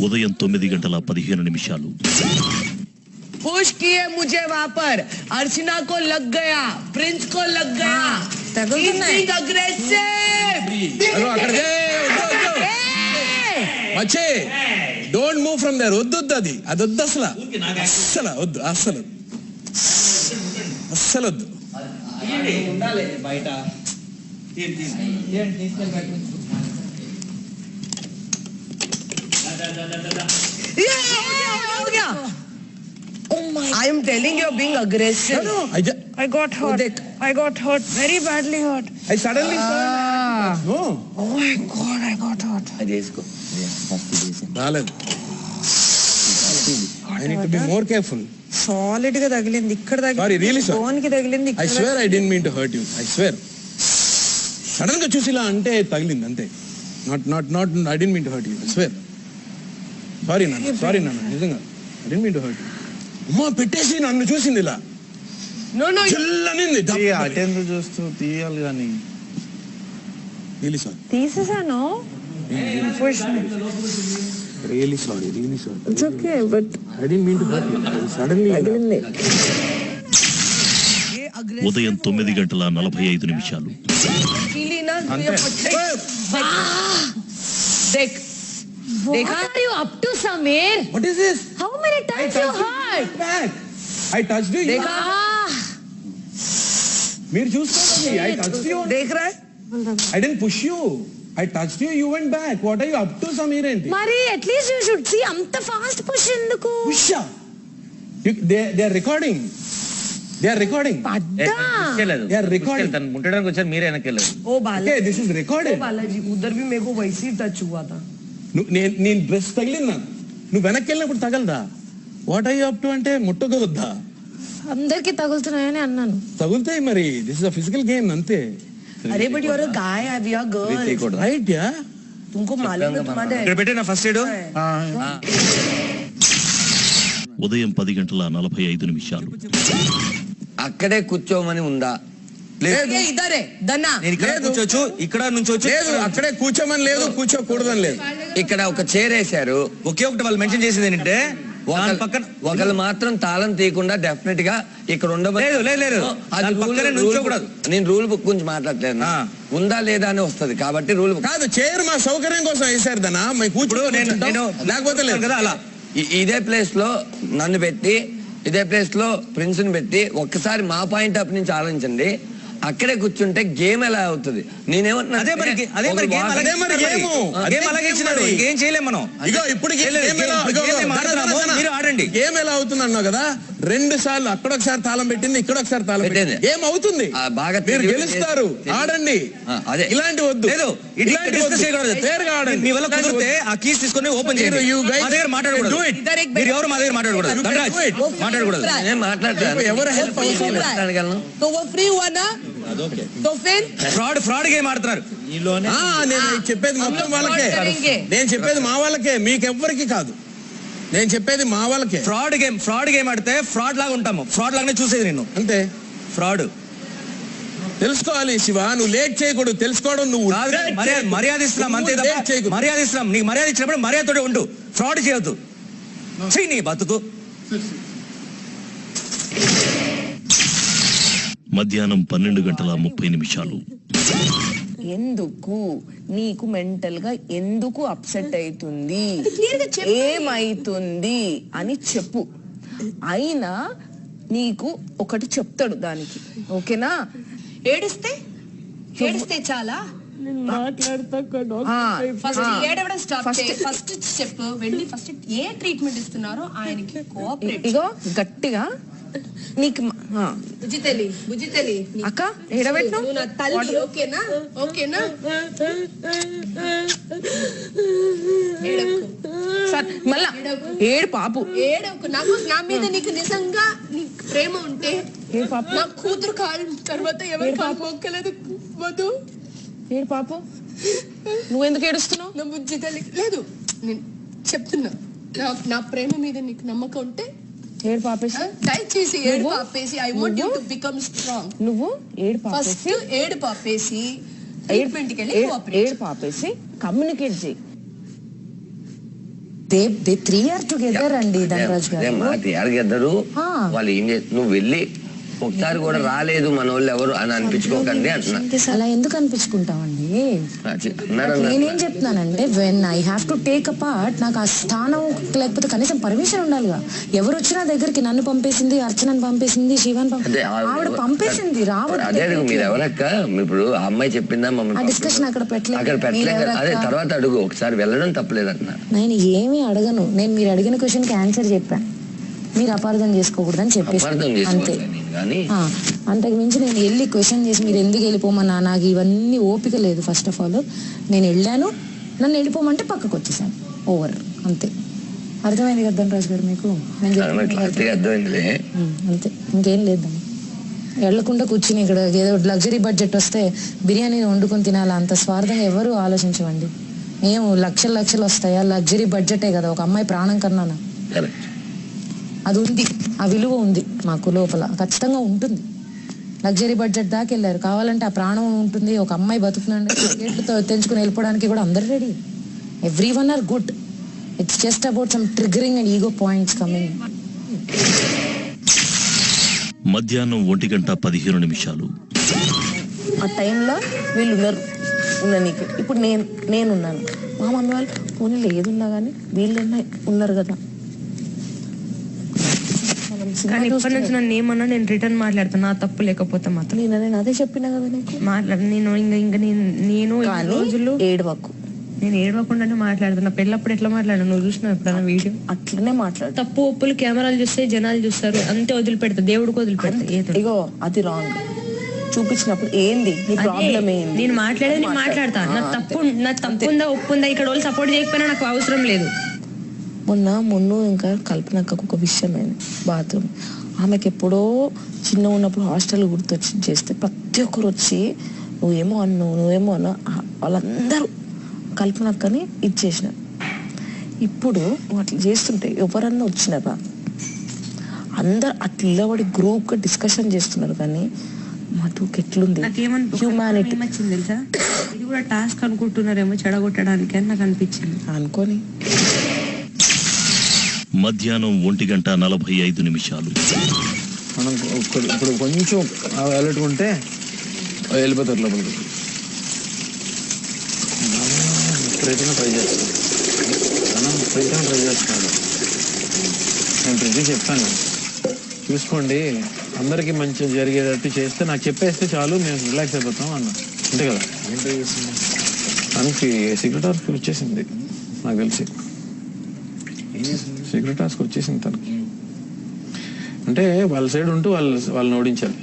ఉదయం 9:15 पुश किए मुझे वहाँ पर अर्चना को लग गया, प्रिंस को लग गया। మచ్చే డోంట్ మూవ్ ఫ్రమ్ దేర్. వద్దు అది వద్దు అసలు వద్దు అస్సలు వద్దు. బయట I am telling you, being aggressive. No, I got hurt. I got hurt, very badly hurt. I suddenly saw. No. Oh my God, I got hurt. రాలేదు. I need to be more careful. Solid గా తగిలింది ఇక్కడ తగిలింది. Sorry, really sorry. Bone కి తగిలింది. I swear I didn't mean to hurt you. I swear. Sudden గా చూసి ఇలా అంటే తగిలింది అంతే. Not I didn't mean to hurt you. I swear. Sorry నాన్న నిజంగా I didn't mean to hurt you. అమ్మా పెట్టేసి నన్ను చూసింది ఇలా. No. చిల్లనింది. అటెండ్ చూస్తూ తీయాలి కానీ. Really sorry. తీసేసాను. Really sorry. It's okay, but I didn't mean to hurt you. Suddenly తగిలింది. ఉదయం 9:45 What are you up to, Samir? What is this? How many times you hurt? I touched you. మీరు చూసుకోండి. I touched you. देख रहा है? I didn't push you. I touched you. You went back. What are you up to, Samir? మరి at least you should see అంత fast push ఎందుకు? Push. They are recording. They are recording. పడ్డా. They are recording. తను ముట్టడానికి వచ్చారు మీరే వెనకెళ్ళారు. ओ Balaji. Okay, this is recorded. ओ बालाजी, उधर भी मेरे को वैसे ही टच हुआ था. నేను డ్రెస్ తగిలినా నువ్వు వెనక్కి వెళ్ళినప్పుడు తగలదా? వాట్ ఐ అప్ టు అంటే ముట్టకూడదా? అందరికి తగులుతున్నాయని అన్నాను. తగులుతాయి మరి. This is a physical game అంతే. अरे but you are a guy, we are girls. Right yeah. तुमको मालूम है तुम्हारे ఇక్కడ పెట్టిన ఫస్ట్ ఎయిడ్. ఉదయం 10:45 అక్కడే కూర్చోమని ఉందా? లేదు. इधर है दन्ना. నేను ఇక్కడ కూర్చోవచ్చు, ఇక్కడ నుంచోవచ్చు. లేదు, అక్కడే కూర్చోమని లేదు, కూర్చోకూడదని లేదు. ఇక్కడ ఒక చైర్ వేశారు. ఒకే ఒకటి వాళ్ళు మెన్షన్ చేసేది ఏంటంటే పక్కన ఒకళ్ళు మాత్రం తాళం తీయకుండా డెఫినెట్ గా ఇక్కడ ఉండదు. నేను రూల్ బుక్ గురించి మాట్లాడలేదు. ఉందా లేదా అని వస్తుంది కాబట్టి రూల్ బుక్ కాదు. చైర్ మా సౌకర్యం కోసం వేసారు దనా. లేకపోతే లేదు కదా. అలా ఇదే ప్లేస్ లో నన్ను పెట్టి, ఇదే ప్లేస్ లో ప్రిన్స్ ని పెట్టి ఒక్కసారి మా పాయింట్ ఆఫ్ నుంచి ఆలోచించండి. అక్కడే కూర్చుంటే గేమ్ ఎలా అవుతుంది? నేనేమంటున్నా అదే మరి గేమ్ అలాగే ఇచ్చినాడు. ఏం చేయలేం మనం. మీరు ఆడండి. గేమ్ ఎలా అవుతుంది అన్నావు కదా. 2 సార్లు అక్కడ ఒకసారి తాళం పెట్టింది, ఇక్కడ ఒకసారి తాళం పెట్టింది. ఏం అవుతుంది? బాగా మీరు గెలుస్తారు. ఆడండి. అదే ఇలాంటి వద్దు. మీ వల్ల కుదిరితే ఆ కీస్ తీసుకొని ఓపెన్ చేయండి. మా దగ్గర మాట్లాడకూడదు. మీరు ఎవరు మా దగ్గర మాట్లాడకూడదు. మాట్లాడకూడదు. నేను మాట్లాడతాను. ఎవరు హెల్ప్ మాట్లాడగలను. ఫ్రాడ్ గేమ్ ఆడుతున్నారు. నేను చెప్పేది మొత్తం వాళ్ళకే. నేను చెప్పేది మా వాళ్ళకే, మీకెవ్వరికి కాదు. నేను చెప్పేది మా వాళ్ళకే. ఫ్రాడ్ గేమ్ ఆడితే ఫ్రాడ్ లాగా ఉంటాము. ఫ్రాడ్ లాగానే చూసేది నేను అంతే. ఫ్రాడ్ తెలుసుకోవాలి శివ. నువ్వు లేట్ చేయకూడదు. తెలుసుకోవడం నువ్వు మర్యాద ఇస్తున్నాం అంతే తప్ప. మర్యాద ఇస్తున్నాం. నీకు మర్యాద ఇచ్చినప్పుడు మర్యాదతోటి ఉండు. ఫ్రాడ్ చేయొద్దు. నీ బతుకు. మధ్యాహ్నం 12:30 ఎందుకు నీకు మెంటల్ గా ఎందుకు అప్సెట్ అవుతుంది, ఏమైతుంది అని చెప్పు. అయినా నీకు ఒకటి చెప్తాడు దానికి. ఓకేనా? ఏడిస్తే చాలా ఫస్ట్ ఏడవడం స్టాప్ చేయి. ఫస్ట్ చెప్పు. వెళ్ళి ఫస్ట్ ఏ ట్రీట్మెంట్ ఇస్తున్నారో ఆయనకి కోఆపరేట్. ఇగో గట్టిగా నీకు బుజ్జి తెలి అక్క ఏడబెట్టు. నా తల్లి. ఓకేనా? మళ్ళా ఏడు పాపు. ఏడవకు. నాకు నా మీద నీకు నిజంగా నీకు ప్రేమ ఉంటే నా కూతురు కాలు తర్వాత ఎవరు కాలు మొక్కలేదు వద్దు. ఏడు పాపు. నువ్వెందుకు ఏడుస్తున్నావు? నా బుజ్జి తల్లి. లేదు, నేను చెప్తున్నా. నా ప్రేమ మీద నీకు నమ్మకం ఉంటే ఏడు పాపేసి దయచేసి ఏడు పాపేసి. I want you to become strong. నువ్వు ఏడు ఫస్ట్ ఏడు పాపేసి ఏడు పాపేసి కమ్యూనికేట్ చేయి. దే 3 are together అండి ధనరాజ్ గారు. మా 3 are together. వాళ్ళు ఏం చేస్తారు, నువ్వు వెళ్ళి ఒకసారి కూడా రాలేదు మన వాళ్ళు ఎవరు అని అనిపించుకోకండి అంటున్నా. అలా ఎందుకు అనిపించుకుంటామండి? నేనేం చెప్తున్నానంటే when I have to take a part, నాకు ఆ స్థానం లేకపోతే కనీసం పర్మిషన్ ఉండాలిగా. ఎవరు వచ్చినా దగ్గరికి నన్ను పంపేసింది, అర్చనని పంపేసింది, శివన్ ఆవిడ పంపేసింది రావడం. అదే మీరు ఎవరక్క, ఇప్పుడు ఆ అమ్మాయి చెప్పిందా మమ్మల్ని డిస్కషన్ అక్కడ పెట్టలేదు. అదే తర్వాత అడుగు, ఒకసారి వెళ్ళడం తప్పలేదంటున్నా. నేను ఏమీ అడగను, నేను మీరు అడిగిన క్వశ్చన్ కి ఆన్సర్ చెప్పాను, మీరు అపార్థం చేసుకోకూడదని చెప్పేసి అంతే. అంతకు మించి నేను వెళ్ళి క్వశ్చన్ చేసి మీరు ఎందుకు వెళ్ళిపోమన్నా, నాకు ఇవన్నీ ఓపిక లేదు. ఫస్ట్ ఆఫ్ ఆల్ నేను వెళ్ళాను, నన్ను వెళ్ళిపోమంటే పక్కకు వచ్చేసాను, ఓవర్ అంతే. అర్థమైంది కదా ధనరాజ్ గారు మీకు? అంతే, ఇంకేం లేదండి. వెళ్లకుండా కూర్చుని ఇక్కడ ఏదో లగ్జరీ బడ్జెట్ వస్తే బిర్యానీ వండుకొని తినాలా, అంత స్వార్థంగా ఎవరు ఆలోచించవండి. మేము లక్షలు వస్తాయా? లగ్జరీ బడ్జెటే కదా, ఒక అమ్మాయి ప్రాణం కన్నానా. అది ఉంది, ఆ విలువ ఉంది మాకు లోపల, ఖచ్చితంగా ఉంటుంది. లగ్జరీ బడ్జెట్ దాకా వెళ్ళారు, కావాలంటే ఆ ప్రాణం ఉంటుంది. ఒక అమ్మాయి బతుకునండి గేట్లతో తెంచుకుని వెళ్ళిపోవడానికి కూడా అందరు ready. Everyone are good. It's just about some triggering and ego points coming. మధ్యాహ్నం 1:15 ఆ టైంలో వీళ్ళు ఉన్నారు నీకు. ఇప్పుడు నేనున్నాను, మా మమ్మీ వాళ్ళు పోనీ ఏదున్నా కానీ వీళ్ళన్నా ఉన్నారు కదా. కానీ ఇప్పటి నుంచి నన్ను ఏమన్నా నేను రిటర్న్ మాట్లాడతాను, నా తప్పు లేకపోతే మాత్రం. నేను అదే చెప్పినా కదా నీకు, నేను రోజులు ఏడవకు. నేను ఏడవకుండానే మాట్లాడుతున్నా. పెళ్ళప్పుడు ఎట్లా మాట్లాడు నువ్వు చూసినావు ఎప్పుడన్నా వీడియో? అట్లనే మాట్లాడు. తప్పు ఒప్పులు కెమెరాలు చూస్తే జనాలు చూస్తారు, అంతే వదిలిపెడతా, దేవుడికి వదిలిపెడతా. ఇగో అది రాంగ్ చూపించినప్పుడు ఏంది నీ ప్రాబ్లం ఏంది? నేను మాట్లాడేది నేను మాట్లాడతా. నా తప్పు ఉందా ఒప్పుందా ఇక్కడ వాళ్ళు సపోర్ట్ చేయకపోయినా నాకు అవసరం లేదు. మొన్న ఇంకా కల్పనకు ఒక విషయం అయింది, బాత్రూమ్. ఆమెకి ఎప్పుడో చిన్న ఉన్నప్పుడు హాస్టల్ గుర్తొచ్చి చేస్తే ప్రతి ఒక్కరు వచ్చి నువ్వేమో అన్నావు వాళ్ళందరూ కల్పనక్కని ఇచ్చేసినారు. ఇప్పుడు అట్లా చేస్తుంటే ఎవరన్నా వచ్చినారా? అందరు అట్లా ఇళ్ళబడి గ్రూప్గా డిస్కషన్ చేస్తున్నారు. కానీ మధుకి ఎట్లుంది హ్యూమానిటీ తెలుసా? ఇది కూడా టాస్క్ అనుకుంటున్నారేమో చెడగొట్టడానికి అని నాకు అనిపించింది. అనుకోని మధ్యాహ్నం 1:45 మనం ఇప్పుడు కొంచెం వెళ్ళట్టుకుంటే వెళ్ళిపోతారు లోపలికి. ఎప్పుడైతే ట్రై చేస్తున్నాడు నేను ప్రతి చెప్తాను, చూసుకోండి అందరికీ మంచి జరిగేటట్టు చేస్తే నాకు చెప్పేస్తే చాలు, మేము రిలాక్స్ అయిపోతాం అన్న. అంతే కదా? తనకి సీక్రెట్ టాస్క్ వచ్చేసింది నాకు తెలిసి. సీక్రెట్ టాస్క్ వచ్చేసింది తనకి. అంటే వాళ్ళ సైడ్ ఉంటూ వాళ్ళని ఓడించాలి.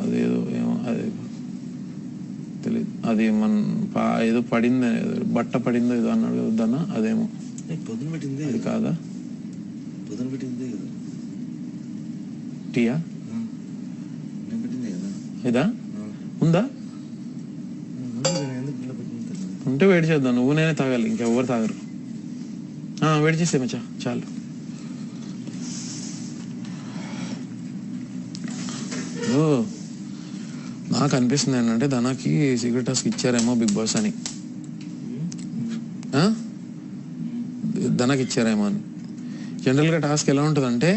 అదేదో ఏమో అది తెలియదు, అది ఏదో పడింది, బట్ట పడిందో ఏదో అన్నాడు వద్దన్నా, అదేమో అది కాదా? టీయా ఇదా ఉందా? ఉంటే వెయిట్ చేద్దాం, నువ్వు నేనే తాగాలి, ఇంకెవ్వరు తాగరు. వెయిట్ చేస్తే మచ్చా చాలు. నాకు అనిపిస్తుంది ఏంటంటే ధనాకి సీక్రెట్ టాస్క్ ఇచ్చారేమో బిగ్ బాస్ అని. ధనాకి ఇచ్చారేమో అని. జనరల్గా టాస్క్ ఎలా ఉంటుందంటే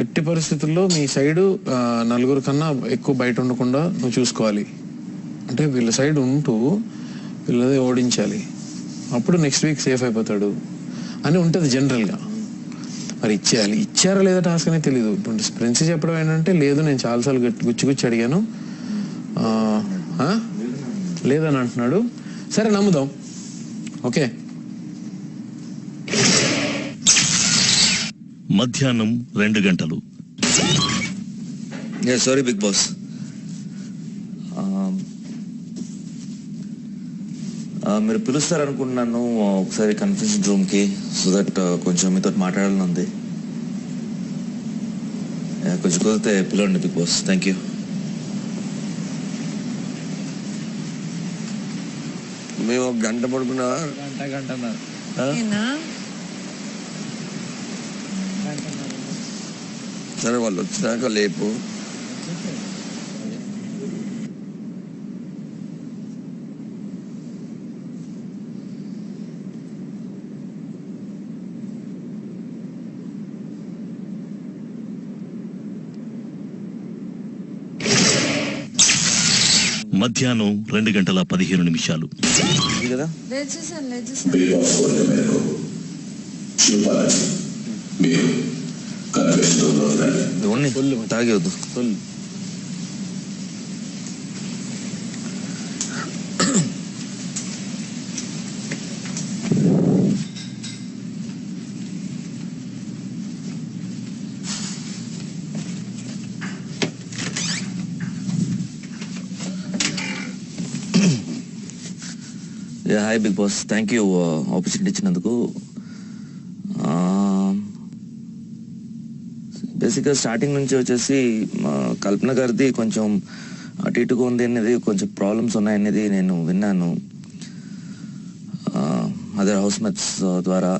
ఎట్టి పరిస్థితుల్లో మీ సైడు నలుగురు కన్నా ఎక్కువ బయట ఉండకుండా నువ్వు చూసుకోవాలి. అంటే వీళ్ళ సైడ్ ఉంటూ వీళ్ళది ఓడించాలి, అప్పుడు నెక్స్ట్ వీక్ సేఫ్ అయిపోతాడు అని ఉంటుంది జనరల్గా. మరి ఇచ్చారా లేదా టాస్క్ అనేది తెలీదు. ఇప్పుడు ప్రిన్స్ చెప్పడం ఏంటంటే లేదు నేను చాలాసార్లు గుచ్చి అడిగాను లేదని అంటున్నాడు. సరే నమ్ముదాం, ఓకే. మధ్యాహ్నం 2 సారీ బిగ్ బాస్, మీరు పిలుస్తారనుకుంటున్నాను ఒకసారి కన్ఫరెన్స్ రూమ్కి, సో దట్ కొంచెం మీతో మాట్లాడాలని ఉంది. కొంచెం కుదిరితే పిలవండి బిగ్ బాస్. Thank you. మేము 1 గంట పడుకున్నా, గంట సరే వాళ్ళు వచ్చినాక లేపు. మధ్యాహ్నం 2:15 కదా తాగేవద్దు. Hi big boss, thank you opportunity ఇచ్చినందుకు. బేసిక్గా స్టార్టింగ్ నుంచి వచ్చేసి కల్పన గారిది కొంచెం అటు ఇటుగా ఉంది అనేది, కొంచెం ప్రాబ్లమ్స్ ఉన్నాయనేది నేను విన్నాను అదర్ హౌస్ మేట్స్ ద్వారా.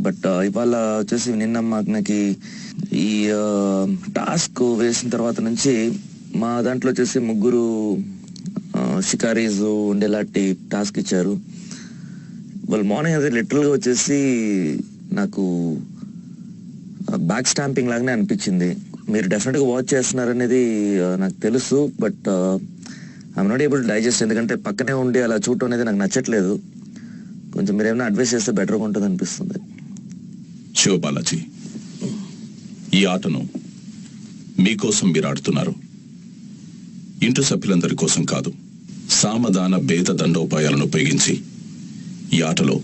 బట్ ఇవాళ వచ్చేసి నిన్న నాకు ఈ టాస్క్ వేసిన తర్వాత నుంచి మా దాంట్లో వచ్చేసి 3 షికారీస్ ఉండేలాంటి టాస్క్ ఇచ్చారు. వాళ్ళు మార్నింగ్ అదే లిటరల్గా వచ్చేసి నాకు బ్యాక్ స్టాంపింగ్ లాగానే అనిపించింది. మీరు డెఫినెట్గా వాచ్ చేస్తున్నారనేది నాకు తెలుసు, but I'm not able to digest. ఎందుకంటే పక్కనే ఉండి అలా చూడటం అనేది నాకు నచ్చట్లేదు. కొంచెం మీరు ఏమైనా అడ్వైస్ చేస్తే బెటర్గా ఉంటుంది అనిపిస్తుంది. శివ బాలాజీ, ఈ ఆటను మీకోసం మీరు ఆడుతున్నారు, ఇంటి సభ్యులందరి కోసం కాదు. సామధాన భేద దండోపాయాలను ఉపయోగించి ఈ ఆటలో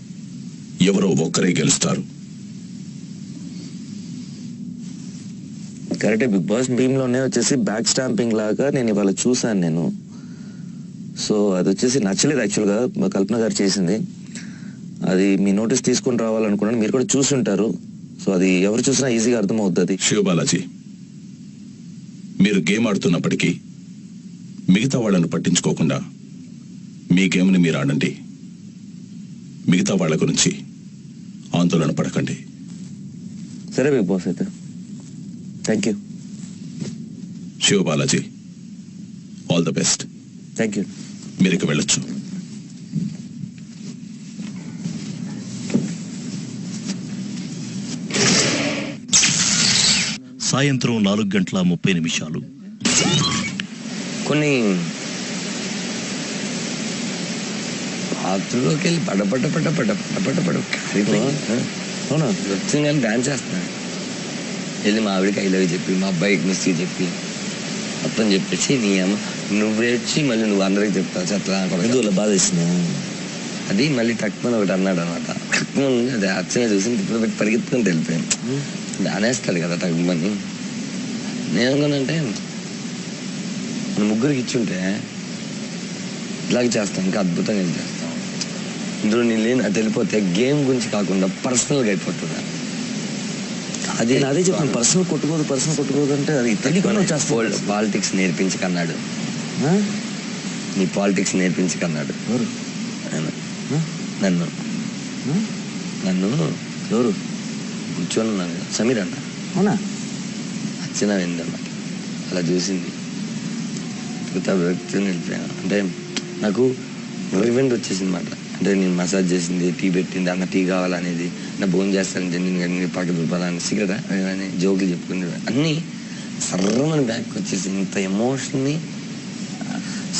ఎవరో ఒక్కరే గెలుస్తారు. కరెక్టే బిగ్ బాస్. టీంలోనే వచ్చేసి బ్యాక్ స్టాంపింగ్ లాగా నేను ఇవాళ చూసాను నేను. సో అది వచ్చేసి నచ్చలేదు యాక్చువల్గా కల్పన గారు చేసింది. అది మీ నోటీస్ తీసుకుని రావాలనుకున్నాను. మీరు కూడా చూసి ఉంటారు. సో అది ఎవరు చూసినా ఈజీగా అర్థమవుతుంది. శివ బాలాజీ, మీరు గేమ్ ఆడుతున్నప్పటికీ మిగతా వాళ్ళను పట్టించుకోకుండా మీ గేమ్ని మీరు ఆడండి. మిగతా వాళ్ళ గురించి ఆందోళన పడకండి. సరే బిగ్ బాస్, అయితే thank you. Shiva Balaji, all the best. Thank you. మీరు ఇక వెళ్ళొచ్చు. సాయంత్రం 4:30 కొన్ని బాత్రూంలోకి వెళ్ళి పడ అవునా వచ్చింది కానీ డాన్స్ చేస్తున్నాను. వెళ్ళి మా ఆవిడకి ఐ లవ్ చెప్పి, మా అబ్బాయికి మిస్కి చెప్పి, మొత్తం చెప్పేసి నీ అమ్మ నువ్వు ఏడ్చి మళ్ళీ నువ్వు అందరికి చెప్తావు చెట్లా ఎందుకు బాధ ఇస్తున్నా. అది మళ్ళీ టక్మని ఒకటి అన్నాడు అనమాట. టక్మని అది అచ్చనే చూసి ఇప్పుడు పెట్టి పరిగెత్తుకుంటూ వెళ్ళిపోయాను. దానేస్తాడు కదా టక్మని. నేనేమనుకున్నానంటే మన ముగ్గురికి ఇచ్చుంటే ఇలాగ చేస్తాం, ఇంకా అద్భుతంగా ఏం చేస్తాం. ఇందులో నేను లేని అటు వెళ్ళిపోతే గేమ్ గురించి కాకుండా పర్సనల్గా అయిపోతుంది. అదే అదే చెప్పాను, పర్సనల్ కొట్టుకోదు అంటే అది తెలియకుండా పాలిటిక్స్ నేర్పించకన్నాడు. నీ పాలిటిక్స్ నేర్పించకన్నాడు నన్ను. ఎవరు కూర్చొని ఉన్నాను కదా, సమీర్ అన్న. అవునా? అచ్చిన అన్నమాట. అలా చూసింది వెళ్ళిపోయాను. అంటే నాకు ఈవెంట్ వచ్చేసింది అనమాట. అంటే నేను మసాజ్ చేసింది, టీ పెట్టింది, అన్న టీ కావాలనేది, నా భోజనం చేస్తానంటే నేను పక్కన దుర్పదాన్ని సిగరెట్ అని జోకులు చెప్పుకునే అన్నీ సర్రమని బ్యాక్ వచ్చేసి ఇంత ఎమోషన్ని.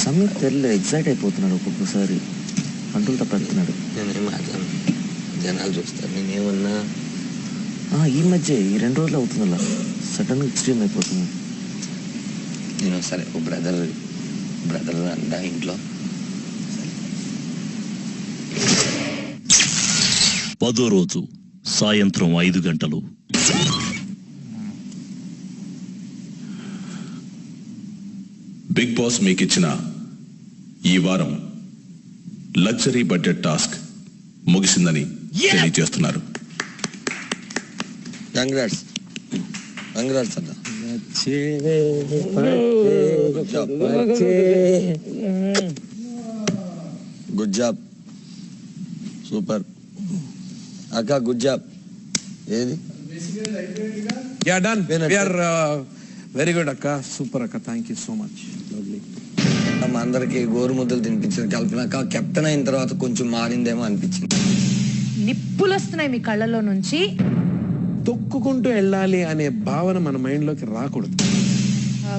సమీర్ తెల్ల ఎగ్జైట్ అయిపోతున్నాడు ఒక్కొక్కసారి, అంటులు తప్పెడుతున్నాడు. నేనేం మాట్లాడను, జనాలు చూస్తారు. నేనేమన్నా ఈ మధ్య ఈ 2 రోజులు అవుతుంది అలా సడన్గా ఎక్స్ట్రీమ్ అయిపోతుంది. నేను సరే ఓ బ్రదర్ అంట ఇంట్లో. 10వ రోజు సాయంత్రం 5 గంటలు. బిగ్ బాస్ మీకు ఇచ్చిన ఈ వారం లగ్జరీ బడ్జెట్ టాస్క్ ముగిసిందని తెలియజేస్తున్నారు. కంగ్రాట్స్ అన్న. గుడ్ జాబ్, సూపర్ అక్క, గుడ్ జాబ్. ఏది done, we are very good అక్క, సూపర్ అక్క, థ్యాంక్ యూ సో మచ్. మా అందరికి గోరు ముద్దలు తినిపించింది కల్పన అక్క. కెప్టెన్ అయిన తర్వాత కొంచెం మారిందేమో అనిపించింది. నిప్పులు వస్తున్నాయి మీ కళ్ళలో నుంచి. తొక్కుకుంటూ వెళ్ళాలి అనే భావన మన మైండ్ లోకి రాకూడదు.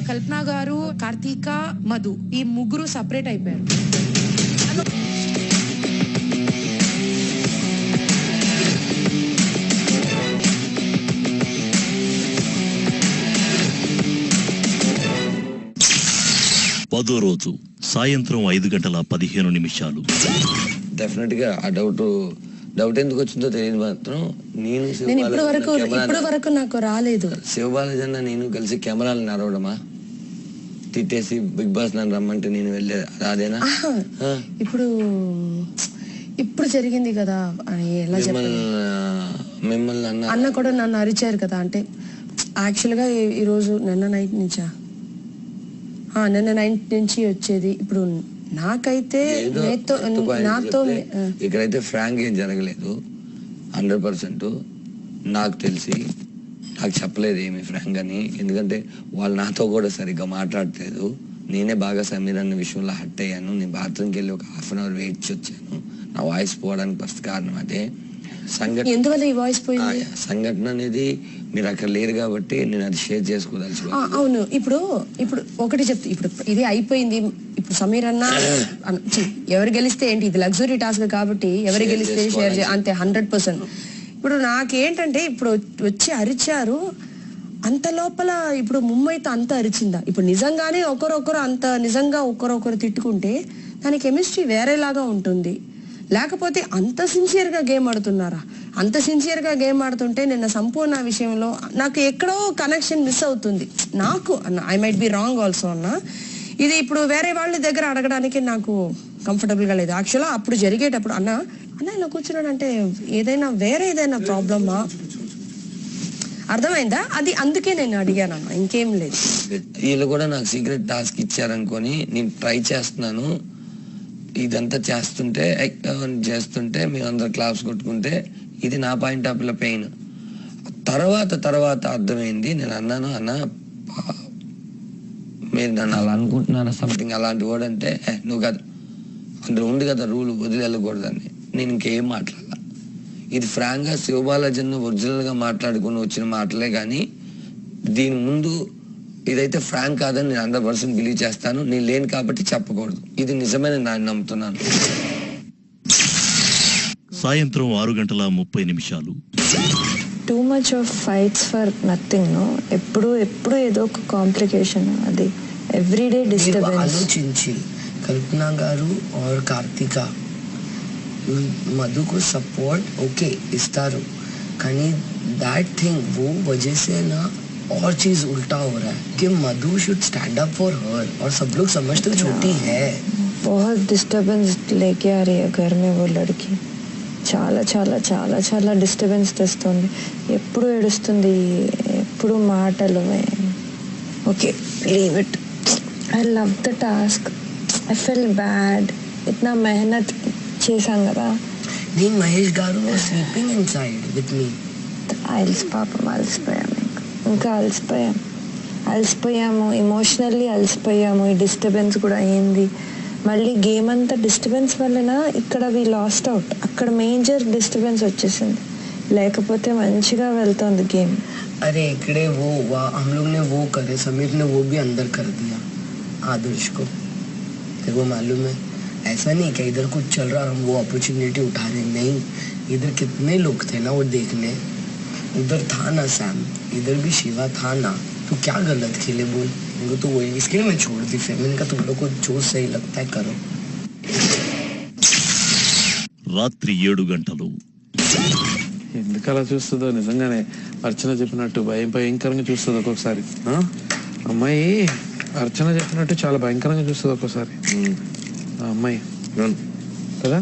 కల్పన గారు, కార్తీక, మధు ఈ ముగ్గురు సపరేట్ అయిపోయారు. పదో రోజు సాయంత్రం 5:15. డెఫినెట్ గా ఆ డౌట్ ఎందుకు వచ్చిందో తెలియదు మాత్రం నేను ఇప్పుడు వరకు నాకు రాలేదు. శివబాలాజీ అన్న నేను కలిసి కెమెరాలు నడవడమా, తిట్టేసి బిగ్ బాస్ నన్ను రమ్మంటే నేను వెళ్ళే అదేనా? ఇప్పుడు జరిగింది కదా అని ఎలా చెప్పాలి, మిమ్మల్ని అన్న కూడా నన్ను అరిచారు కదా. అంటే యాక్చువల్గా ఈరోజు నిన్న నైట్ నుంచి వచ్చేది. ఇప్పుడు నాకైతే నాతో ఇక్కడైతే ఫ్రాంక్ ఏం జరగలేదు. 100% నాకు తెలిసి నాకు చెప్పలేదు ఏమి ఫ్రాంక్ అని. ఎందుకంటే వాళ్ళు నాతో కూడా సరిగ్గా మాట్లాడలేదు. నేనే బాగా సమీర్ అన్న విషయంలో హట్ అయ్యాను. నేను బాత్రూమ్కి వెళ్ళి ఒక 1/2 hour వెయిట్ వచ్చాను. నా వాయిస్ పోవడానికి ఫస్ట్ కారణం అదే. సంఘటన అనేది మీరు అక్కడ లేరు కాబట్టి నేను అది షేర్ చేసుకోదలుచు. అవును, ఇప్పుడు ఒకటి చెప్తా. ఇప్పుడు ఇది అయిపోయింది. ఇప్పుడు సమీర్ అన్న ఎవరు గెలిస్తే ఏంటి, ఇది లగ్జరీ టాస్క్ కాబట్టి ఎవరు గెలిస్తే షేర్ అంతే 100%. ఇప్పుడు నాకేంటంటే ఇప్పుడు వచ్చి అరిచారు అంత లోపల. ఇప్పుడు ముంబైతో అంత అరిచిందా? ఇప్పుడు నిజంగానే ఒకరొకరు అంత నిజంగా ఒకరొకరు తిట్టుకుంటే దాని కెమిస్ట్రీ వేరేలాగా ఉంటుంది. లేకపోతే అంత సిన్సియర్గా గేమ్ ఆడుతున్నారా? అంత సిన్సియర్గా గేమ్ ఆడుతుంటే నిన్న సంపూర్ణ విషయంలో నాకు ఎక్కడో కనెక్షన్ మిస్ అవుతుంది. నాకు I might be wrong also అన్న. ఇది ఇప్పుడు వేరే వాళ్ళ దగ్గర అడగడానికి నాకు కంఫర్టబుల్గా లేదు. యాక్చువల్గా అప్పుడు జరిగేటప్పుడు అన్న ఇలా కూర్చున్నాడు అంటే ఏదైనా ప్రాబ్లమా? అర్థమైందా? అది అందుకే నేను అడిగాను అన్న, ఇంకేం లేదు. వీళ్ళు కూడా నాకు సీక్రెట్ టాస్క్ ఇచ్చారనుకొని నేను ట్రై చేస్తున్నాను. ఇదంతా చేస్తుంటే మీరు అందరు క్లాప్స్ కొట్టుకుంటే ఇది నా పాయింట్ ఆఫ్ వ్యూలో పెయిన్. తర్వాత అర్థమైంది. నేను అన్నాను, అన్న మీరు నన్ను అలా అనుకుంటున్నారా సంథింగ్ అలాంటి వర్డ్ అంటే నువ్వు కదా అందులో ఉంది కదా రూల్ వదిలి వెళ్ళకూడదని. నేను ఇంకేం మాట్లాడాల. ఇది ఫ్రాంక్గా శివబాలాజన్ ఒరిజినల్గా మాట్లాడుకుని వచ్చిన మాటలే కానీ దీని ముందు ఇదైతే ఫ్రాంక్ కాదని నేను 100% బిలీవ్ చేస్తాను. నేను లేను కాబట్టి చెప్పకూడదు. ఇది నిజమైన నేను నమ్ముతున్నాను. సాయంత్రం 6:30. Too much of fights for nothing, no? ఎప్పుడు ఏదో ఒక కాంప్లికేషన్. అది ఎవ్రీడే డిస్టర్బెన్స్. ఆలోచించి కల్పన గారు और కార్తిక మధుకు సపోర్ట్ ఓకే ఇస్తారు, కానీ దాట్ థింగ్ वो वजह से ना और चीज उल्टा हो रहा है कि Madhu should stand up for her और सब लोग समझते छोटी है. बहुत डिस्टर्बेंस लेके आ रही है घर में वो लड़की. చాలా చాలా చాలా చాలా డిస్టర్బెన్స్ తెస్తుంది. ఎప్పుడు ఏడుస్తుంది, ఎప్పుడు మాటలు. Okay, leave it. I love the task. I feel bad. ఇట్నా మెహనత్ చేశాం కదా. నేను Mahesh garu sleeping inside with me. అలసిపోయాము, ఇంకా అలసిపోయాము. ఎమోషనల్లీ అలసిపోయాము. ఈ డిస్టర్బెన్స్ కూడా అయింది. మళ్ళీ గేమ్ అంతా డిస్టర్బెన్స్ వలన ఇక్కడ వి లాస్ట్ అవుట్. అక్కడ మేజర్ డిస్టర్బెన్స్ వచ్చేసింది. लेकिन మంచిగా వెళ్తోంది గేమ్. अरे इकड़े वो हम लोग ने वो करे, समीर ने वो भी अंदर कर दिया आदर्श को. तेरे को मालूम है ऐसा नहीं कि इधर कुछ चल रहा हम वो अपॉर्चुनिटी उठा रहे, नहीं. इधर कितने लोग थे ना वो देखने. उधर था ना सैम, इधर भी शिवा था ना. तो क्या गलत खेले बोल. इनको तो वही इसके लिए मैं छोड़ दी फिर. मैंने कहा तुम लोग को जो सही लगता है करो. రాత్రి 7 గంటలు. ఎందుకు అలా చూస్తుందో నిజంగానే అర్చన చెప్పినట్టు భయంకరంగా చూస్తుంది ఒక్కొక్కసారి. అమ్మాయి అర్చన చెప్పినట్టు చాలా భయంకరంగా చూస్తుంది ఒక్కోసారి అమ్మాయి కదా.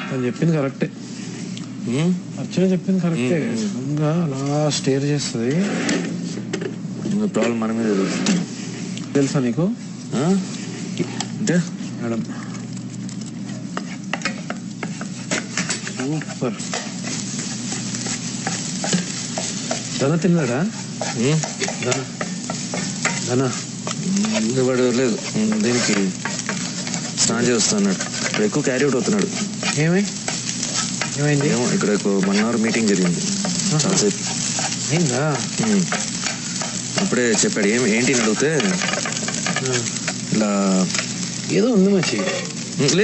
తను చెప్పింది కరెక్టే, అర్చన చెప్పింది కరెక్టే. అలా స్టేర్ చేస్తుంది. ప్రాబ్లం మన మీద తెలుసా నీకు? Madam super. ధన తిన్నాడా? ధన వాడు లేదు, దీనికి స్నానం చేస్తున్నాడు. ఇప్పుడు ఎక్కువ క్యారీ అవుట్ అవుతున్నాడు. ఏమైంది? ఏమో ఇక్కడ 1 hour మీటింగ్ జరిగింది చాలాసేపు. అప్పుడే చెప్పాడు. ఏంటి అని అడిగితే ఇలా ఏదో ఉంది మచ్చి.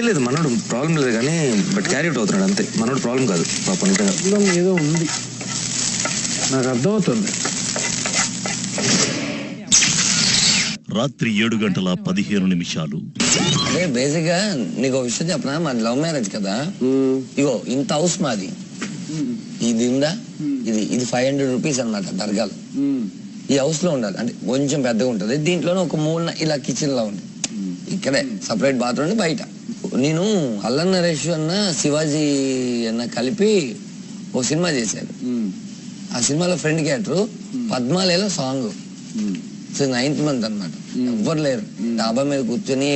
లేదు మనోడు ప్రాబ్లం లేదు కానీ బట్ క్యారీ అవుట్ అవుతున్నాడు అంతే. మనోడు ప్రాబ్లం కాదు పాప. నిజంగా ఏదో ఉంది, నాకు అర్థమవుతుంది. రాత్రి 7:15. అదే బేసిక్ గా నీకు ఒక విషయం చెప్పనా, మాది లవ్ మ్యారేజ్ కదా. ఇగో ఇంత హౌస్ మాది, ఇది ఉందా, ఇది 500 రూపీస్ అన్నమాట దర్గాలో. ఈ హౌస్ లో ఉండాలి అంటే కొంచెం పెద్దగా ఉంటది. దీంట్లోనే ఒక మూల ఇలా కిచెన్ లా ఉంది, ఇక్కడే సపరేట్ బాత్రూమ్ బయట. నేను అల్లన్ నరేష్ అన్న శివాజీ అన్న కలిపి ఒక సినిమా చేశారు. ఆ సినిమాలో ఫ్రెండ్ క్యారెక్టర్ పద్మాలేలో సాంగ్ 9th month అన్నమాట. ఎవ్వరు లేరు, డాబా మీద కూర్చొని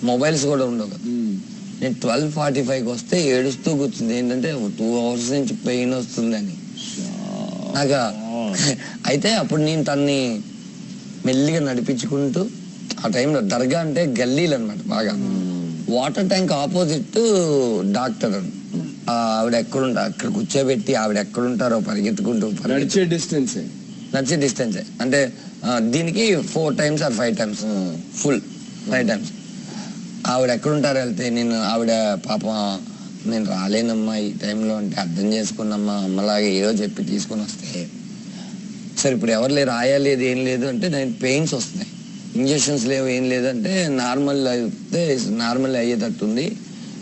మొబైల్స్ కూడా ఉండవు. నేను 12:45కి వస్తే ఏడుస్తూ కూర్చుంది. ఏంటంటే 2 hours నుంచి పెయిన్ వస్తుంది అని నాకు. అయితే అప్పుడు నేను తన్ని మెల్లిగా నడిపించుకుంటూ, ఆ టైంలో దర్గా అంటే గల్లీలు అనమాట బాగా. వాటర్ ట్యాంక్ ఆపోజిట్ డాక్టర్ ఆవిడ ఎక్కడుంటారు అక్కడ కూర్చోబెట్టి ఆవిడ ఎక్కడుంటారో పరిగెత్తుకుంటూ నడిచే డిస్టెన్సే అంటే దీనికి 4 times or 5 times full 5 times. ఆవిడ ఎక్కడుంటారో వెళ్తే నేను ఆవిడ పాపం నేను రాలేనమ్మా ఈ టైంలో అంటే అర్థం చేసుకున్నమ్మా అమ్మలాగే ఏదో చెప్పి తీసుకుని వస్తే, సరే ఇప్పుడు ఎవరు లేరు, రాయలేదు ఏం లేదు అంటే నేను పెయిన్స్ వస్తున్నాయి, ఇంజెక్షన్స్ లేవు ఏం లేదు అంటే నార్మల్ అయితే నార్మల్ అయ్యేటట్టుంది,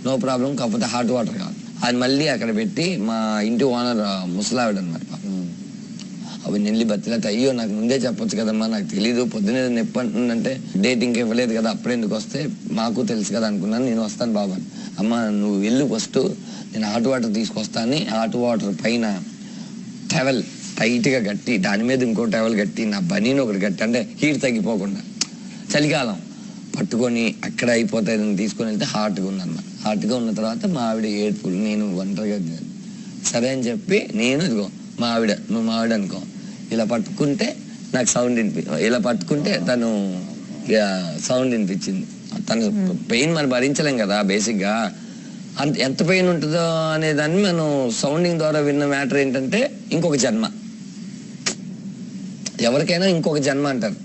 నో ప్రాబ్లం, కాకపోతే హాట్ వాటర్ కావాలి. అది మళ్ళీ అక్కడ పెట్టి మా ఇంటి ఓనర్ ముసలావిడ అన్నమాట. అవి నెల్లి బతిలేత, అయ్యో నాకు ముందే చెప్పొచ్చు కదమ్మా, నాకు తెలీదు, పొద్దునే నొప్పి అంటుందంటే డేట్ ఇంకా ఇవ్వలేదు కదా, అప్పుడే ఎందుకు వస్తే మాకు తెలుసు కదా అనుకున్నాను. నేను వస్తాను బాబా, అమ్మ నువ్వు వెళ్ళు ఫస్ట్, నేను హాట్ వాటర్ తీసుకొస్తాను. హాట్ వాటర్ పైన టవల్ టైట్గా కట్టి దాని మీద ఇంకో టవల్ కట్టి నా బనీని ఒకటి కట్టి, అంటే హీట్ తగ్గిపోకుండా చలికాలం పట్టుకొని అక్కడ అయిపోతాయి తీసుకొని వెళ్తే హాట్గా ఉందన్నమాట. హాట్గా ఉన్న తర్వాత మా ఆవిడ ఏడ్పులు, నేను ఒంటరిగా సరే అని చెప్పి నేను ఇదిగో మా ఆవిడ, నువ్వు మా ఆవిడ అనుకో, ఇలా పట్టుకుంటే నాకు సౌండ్ ఇలా పట్టుకుంటే తను సౌండ్ వినిపించింది. తను పెయిన్ మనం భరించలేం కదా బేసిక్గా, ఎంత పెయిన్ ఉంటుందో అనే దాన్ని మనం సౌండింగ్ ద్వారా విన్న మ్యాటర్ ఏంటంటే ఇంకొక జన్మ. ఎవరికైనా ఇంకొక జన్మ అంటారు.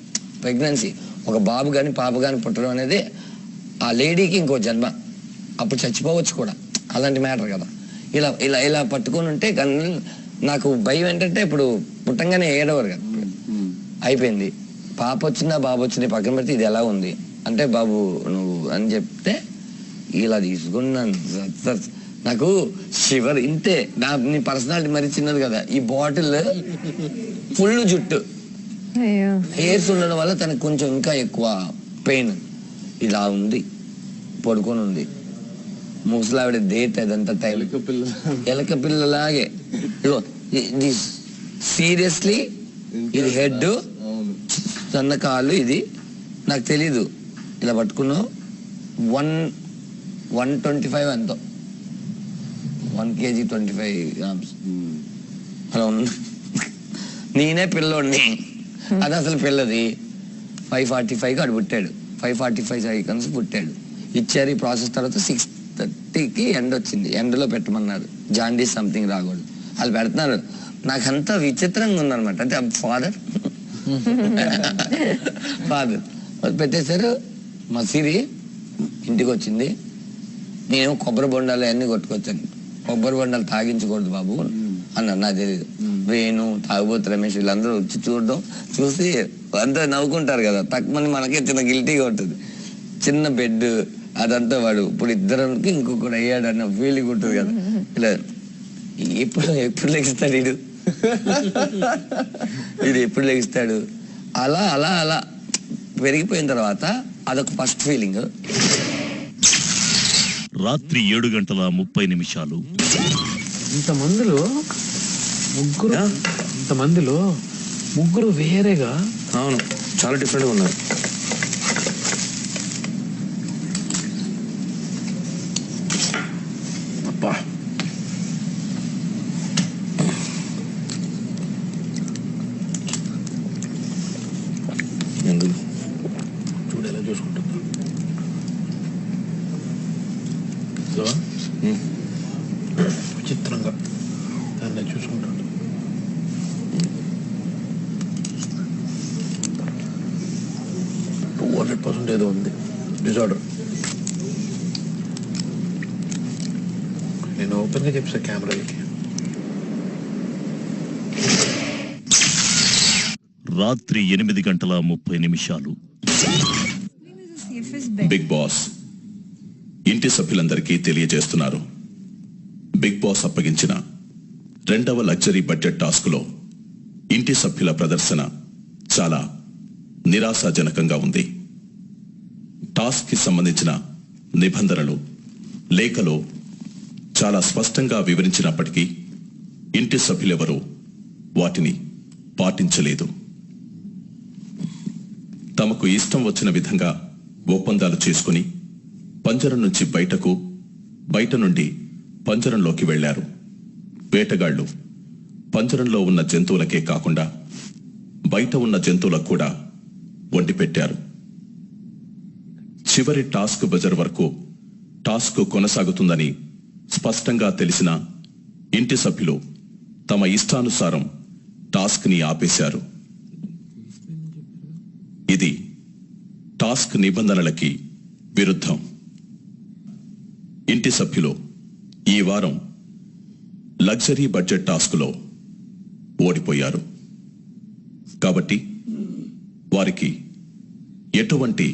ప్రెగ్నెన్సీ ఒక బాబు కానీ పాప కానీ పుట్టడం అనేది ఆ లేడీకి ఇంకో జన్మ, అప్పుడు చచ్చిపోవచ్చు కూడా, అలాంటి మ్యాటర్ కదా. ఇలా ఇలా ఇలా పట్టుకొని ఉంటే నాకు భయం ఏంటంటే ఇప్పుడు పుట్టంగానే ఏడవరు కదా, అయిపోయింది పాప వచ్చిందా బాబు వచ్చింది పక్కన పెడితే ఇది ఎలా ఉంది అంటే బాబు నువ్వు అని చెప్తే ఇలా తీసుకున్నాను. నాకు షివర్ ఇంతే. నీ పర్సనాలిటీ మరి చిన్నది కదా, ఈ బాటిల్ ఫుల్ జుట్టు హెయిర్స్ ఉండడం వల్ల తనకు కొంచెం ఇంకా ఎక్కువ పెయిన్. ఇలా ఉంది, పడుకొని ఉంది, ముసలావిడ డేట్ అదంతా టైం ఎలక పిల్లలాగే. ఇది సీరియస్లీ ఇది హెడ్, సన్న కాళ్ళు, ఇది నాకు తెలీదు. ఇలా పట్టుకున్నావు 125 ఎంతో 1 kg 25 grams అలా ఉంది. నేనే పిల్లోడిని, అది అసలు పిల్లది. 5:45కి అడు పుట్టాడు, 5:45 seconds పుట్టాడు. ఇచ్చారు ఈ ప్రాసెస్. తర్వాత 6:30కి ఎండ్ వచ్చింది, ఎండలో పెట్టమన్నారు, జాండీస్ సంథింగ్ రాకూడదు, వాళ్ళు పెడుతున్నారు. నాకంతా విచిత్రంగా ఉందన్నమాట. అంటే ఫాదర్ పెట్టేశారు. మా సిరి ఇంటికి వచ్చింది, నేను కొబ్బరి బొండాలు అన్నీ కొట్టుకొచ్చాను. కొబ్బరి బొండాలు తాగించకూడదు బాబు అన్నారు, నాకు తెలియదు. వేణు, తాగుబోతు రమేష్ వీళ్ళందరూ వచ్చి చూడడం, చూసి అంతా నవ్వుకుంటారు కదా, తక్కువ మనకే చిన్న గిల్టీగా ఉంటుంది. చిన్న బెడ్ అదంతా వాడు ఇప్పుడు ఇద్దరికి ఇంకొకటి అయ్యాడు అన్న ఫీలింగ్ ఉంటుంది కదా. ఇలా ఎప్పుడు లెగిస్తాడు వీడు ఎప్పుడు లెగిస్తాడు, అలా అలా అలా పెరిగిపోయిన తర్వాత అదొక ఫస్ట్ ఫీలింగ్. రాత్రి 7:30. ఇంతమందిలో ముగ్గురు వేరేగా. అవును, చాలా డిఫరెంట్గా ఉన్నారు. అబ్బా ఎందుకు చూడేలా చూసుకుంటుందా విచిత్రంగా దాన్ని చూసుకుంటాడు. సౌండ్ ఏదో ఉంది, డిజార్డర్. నేను ఓపెన్గా చెప్పా కెమెరాలకి. రాత్రి 8:30 బిగ్ బాస్ ఇంటి సభ్యులందరికీ తెలియజేస్తున్నారు. బిగ్ బాస్ అప్పగించిన 2వ లగ్జరీ బడ్జెట్ టాస్క్లో ఇంటి సభ్యుల ప్రదర్శన చాలా నిరాశాజనకంగా ఉంది. టాస్క్కి సంబంధించిన నిబంధనలు లేఖలో చాలా స్పష్టంగా వివరించినప్పటికీ ఇంటి సభ్యులెవరూ వాటిని పాటించలేదు. తమకు ఇష్టం వచ్చిన విధంగా ఒప్పందాలు చేసుకుని పంజరం నుంచి బయట నుండి పంజరంలోకి వెళ్లారు. వేటగాళ్లు పంజరంలో ఉన్న జంతువులకే కాకుండా బయట ఉన్న జంతువులకు కూడా వండి పెట్టారు. చివరి టాస్క్ బజర్ వరకు టాస్క్ కొనసాగుతుందని స్పష్టంగా తెలిసిన ఇంటి సభ్యులు తమ ఇష్టానుసారం టాస్క్ ని ఆపేశారు. ఇది టాస్క్ నిబంధనలకి విరుద్ధం. ఇంటి సభ్యులు ఈ వారం లగ్జరీ బడ్జెట్ టాస్క్లో ఓడిపోయారు. కాబట్టి వారికి ఎటువంటి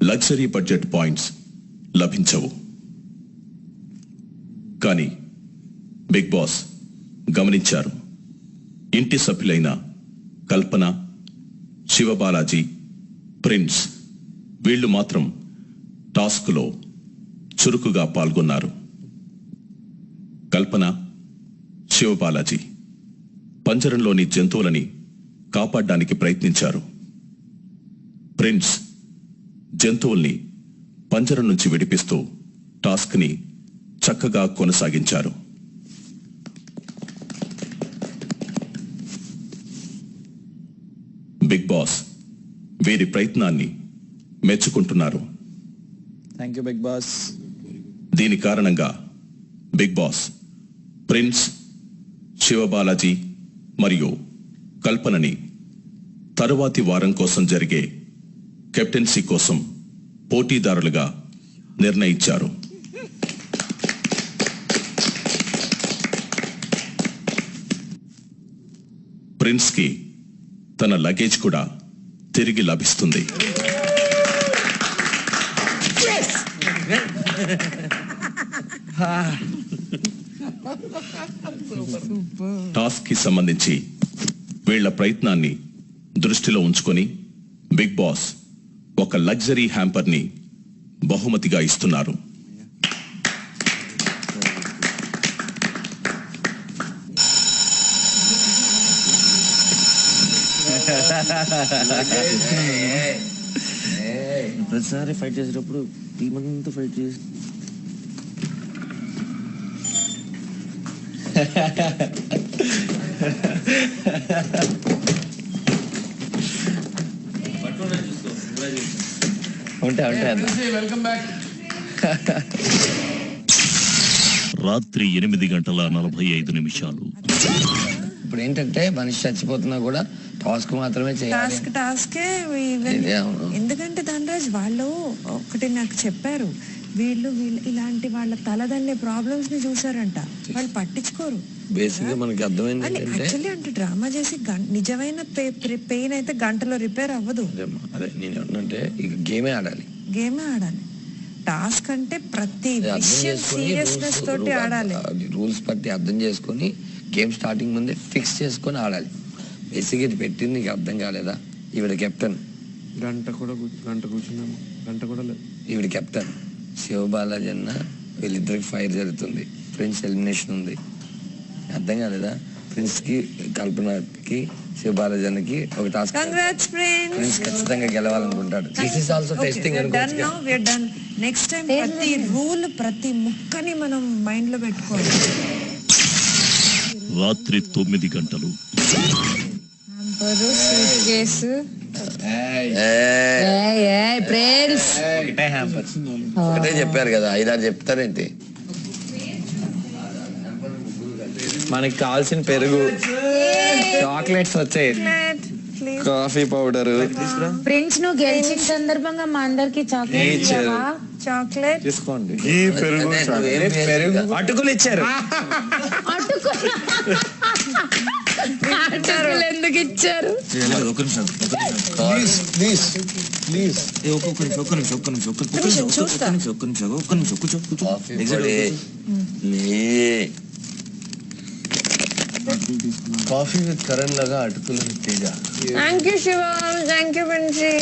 లగ్జరీ బడ్జెట్ పాయింట్స్ లభించవు. కానీ బిగ్ బాస్ గమనించారు, ఇంటి సభ్యులైన కల్పన, శివబాలాజీ, ప్రిన్స్ వీళ్లు మాత్రం టాస్క్లో చురుకుగా పాల్గొన్నారు. కల్పన, శివబాలాజీ పంజరంలోని జంతువులని కాపాడడానికి ప్రయత్నించారు. ప్రిన్స్ జంతువుల్ని పంజరం నుంచి విడిపిస్తూ టాస్క్ ని చక్కగా కొనసాగించారు. బిగ్ బాస్ వీరి ప్రయత్నాన్ని మెచ్చుకుంటున్నారు. Thank you big boss. దీని కారణంగా బిగ్ బాస్ ప్రిన్స్, శివబాలాజీ మరియు కల్పనని తరువాతి వారం కోసం జరిగే కెప్టెన్సీ కోసం పోటీదారులుగా నిర్ణయించారు. ప్రిన్స్ కి తన లగేజ్ కూడా తిరిగి లభిస్తుంది. టాస్క్ కి సంబంధించి వీళ్ల ప్రయత్నాన్ని దృష్టిలో ఉంచుకొని బిగ్ బాస్ ఒక లగ్జరీ హ్యాంపర్ ని బహుమతిగా ఇస్తున్నారు. ప్రతిసారి ఫైట్ చేసేటప్పుడు టీం అంతా ఫైట్ చేసి రాత్రి 8:45. ఇప్పుడు ఏంటంటే మనిషి చచ్చిపోతున్నా కూడా టాస్క్ మాత్రమే చేయాలి. టాస్కే ఎందుకంటే ధనరాజ్ వాళ్ళు ఒకటి నాకు చెప్పారు, వీళ్ళు ఇలాంటి వాళ్ళ తలదన్నే ప్రాబ్లమ్స్ ని చూసారంట, వాళ్ళు పట్టించుకోరు. బేసిక్ గా మనకి అర్థమైంది యాక్చువల్లీ అంటే డ్రామా చేసి నిజమైన పెయిన్ అయితే గంటలో రిపేర్ అవ్వదు. అదే నేను ఏమంటే గేమే ఆడాలి. టాస్క్ అంటే ప్రతి విషయం సీరియస్నెస్ తోటి ఆడాలి. రూల్స్ బట్టి అర్థం చేసుకొని గేమ్ స్టార్టింగ్ ముందే ఫిక్స్ చేసుకొని ఆడాలి. బేసిక్ ఇది పెట్టింది నీకు అర్థం కాలేదా? ఈవిడ కెప్టెన్, గంట కూర్చున్నాము, గంట కూడా లేదు. ఈవిడ కెప్టెన్, శివబాలాజీ అన్న వీళ్ళిద్దరికి ఫైర్ జరుగుతుంది, ప్రిన్స్ ఎలిమినేషన్ ఉంది. అర్థం కాలేదా? ప్రిన్స్ కి, కల్పనకి, శివబాలాజీ అన్నకి ఒక టాస్క్. ప్రిన్స్ ఖచ్చితంగా గెలవాలనుకుంటాడు. దిస్ ఇస్ ఆల్సో టెస్టింగ్ అనుకోవచ్చు. నెక్స్ట్ టైం ప్రతి రూల్ ప్రతి ముక్కని మనం మైండ్ లో పెట్టుకోవాలి. రాత్రి 9. ఒకటే చెప్పారు కదా, 5-6 చెప్తారేంటి? మనకి కావాల్సిన పెరుగు, చాక్లెట్స్ వచ్చాయి. కాఫీ పౌడర్ ఫ్రెండ్స్ నువ్వు గెలిచిన సందర్భంగా మా అందరికి చాక్లెట్ చాక్లెట్ తీసుకోండి. ఈ పెరుగు అటుకులు ఇచ్చారు. అటుకులు ఎందుకు ఇచ్చారు? कॉफी विद करण लगा अटकुल with Teja. Thank you Shiva, thank you Benji.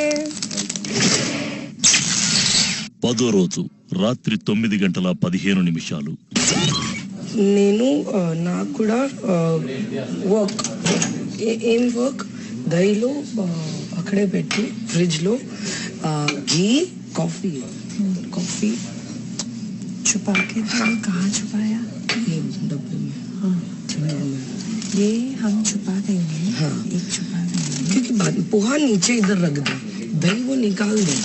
10వ రోజు రాత్రి 9:15 నేను నాకు కూడా వర్క్ ఏం వర్క్ దహిలో అక్కడే పెట్టి ఫ్రిడ్జ్లో घी कॉफी छुपा के तुमने कहाँ छुपाया? ये डब्बे में. ये हम छुपा देंगे. हाँ. एक छुपा देंगे क्योंकि पोहा नीचे इधर रख दे, दही वो निकाल दे.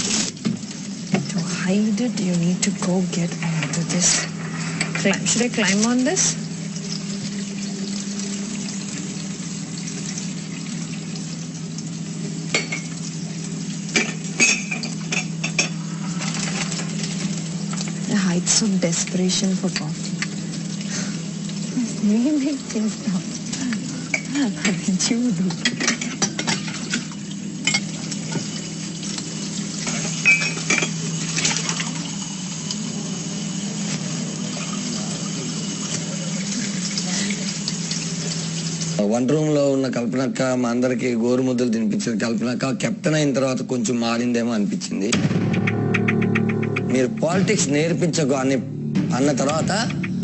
To hide it, you need to go get onto this. Should I climb on this? The heights of desperation for coffee. Really pissed off. Chudu. One room లో ఉన్న కల్పనక్క మా అందరికి గోరు ముద్దలు తినిపించేది. కల్పనక్క కెప్టెన్ అయిన తర్వాత కొంచెం మారిందేమో అనిపించింది. మీరు పాలిటిక్స్ నేర్పించకు అని అన్న తర్వాత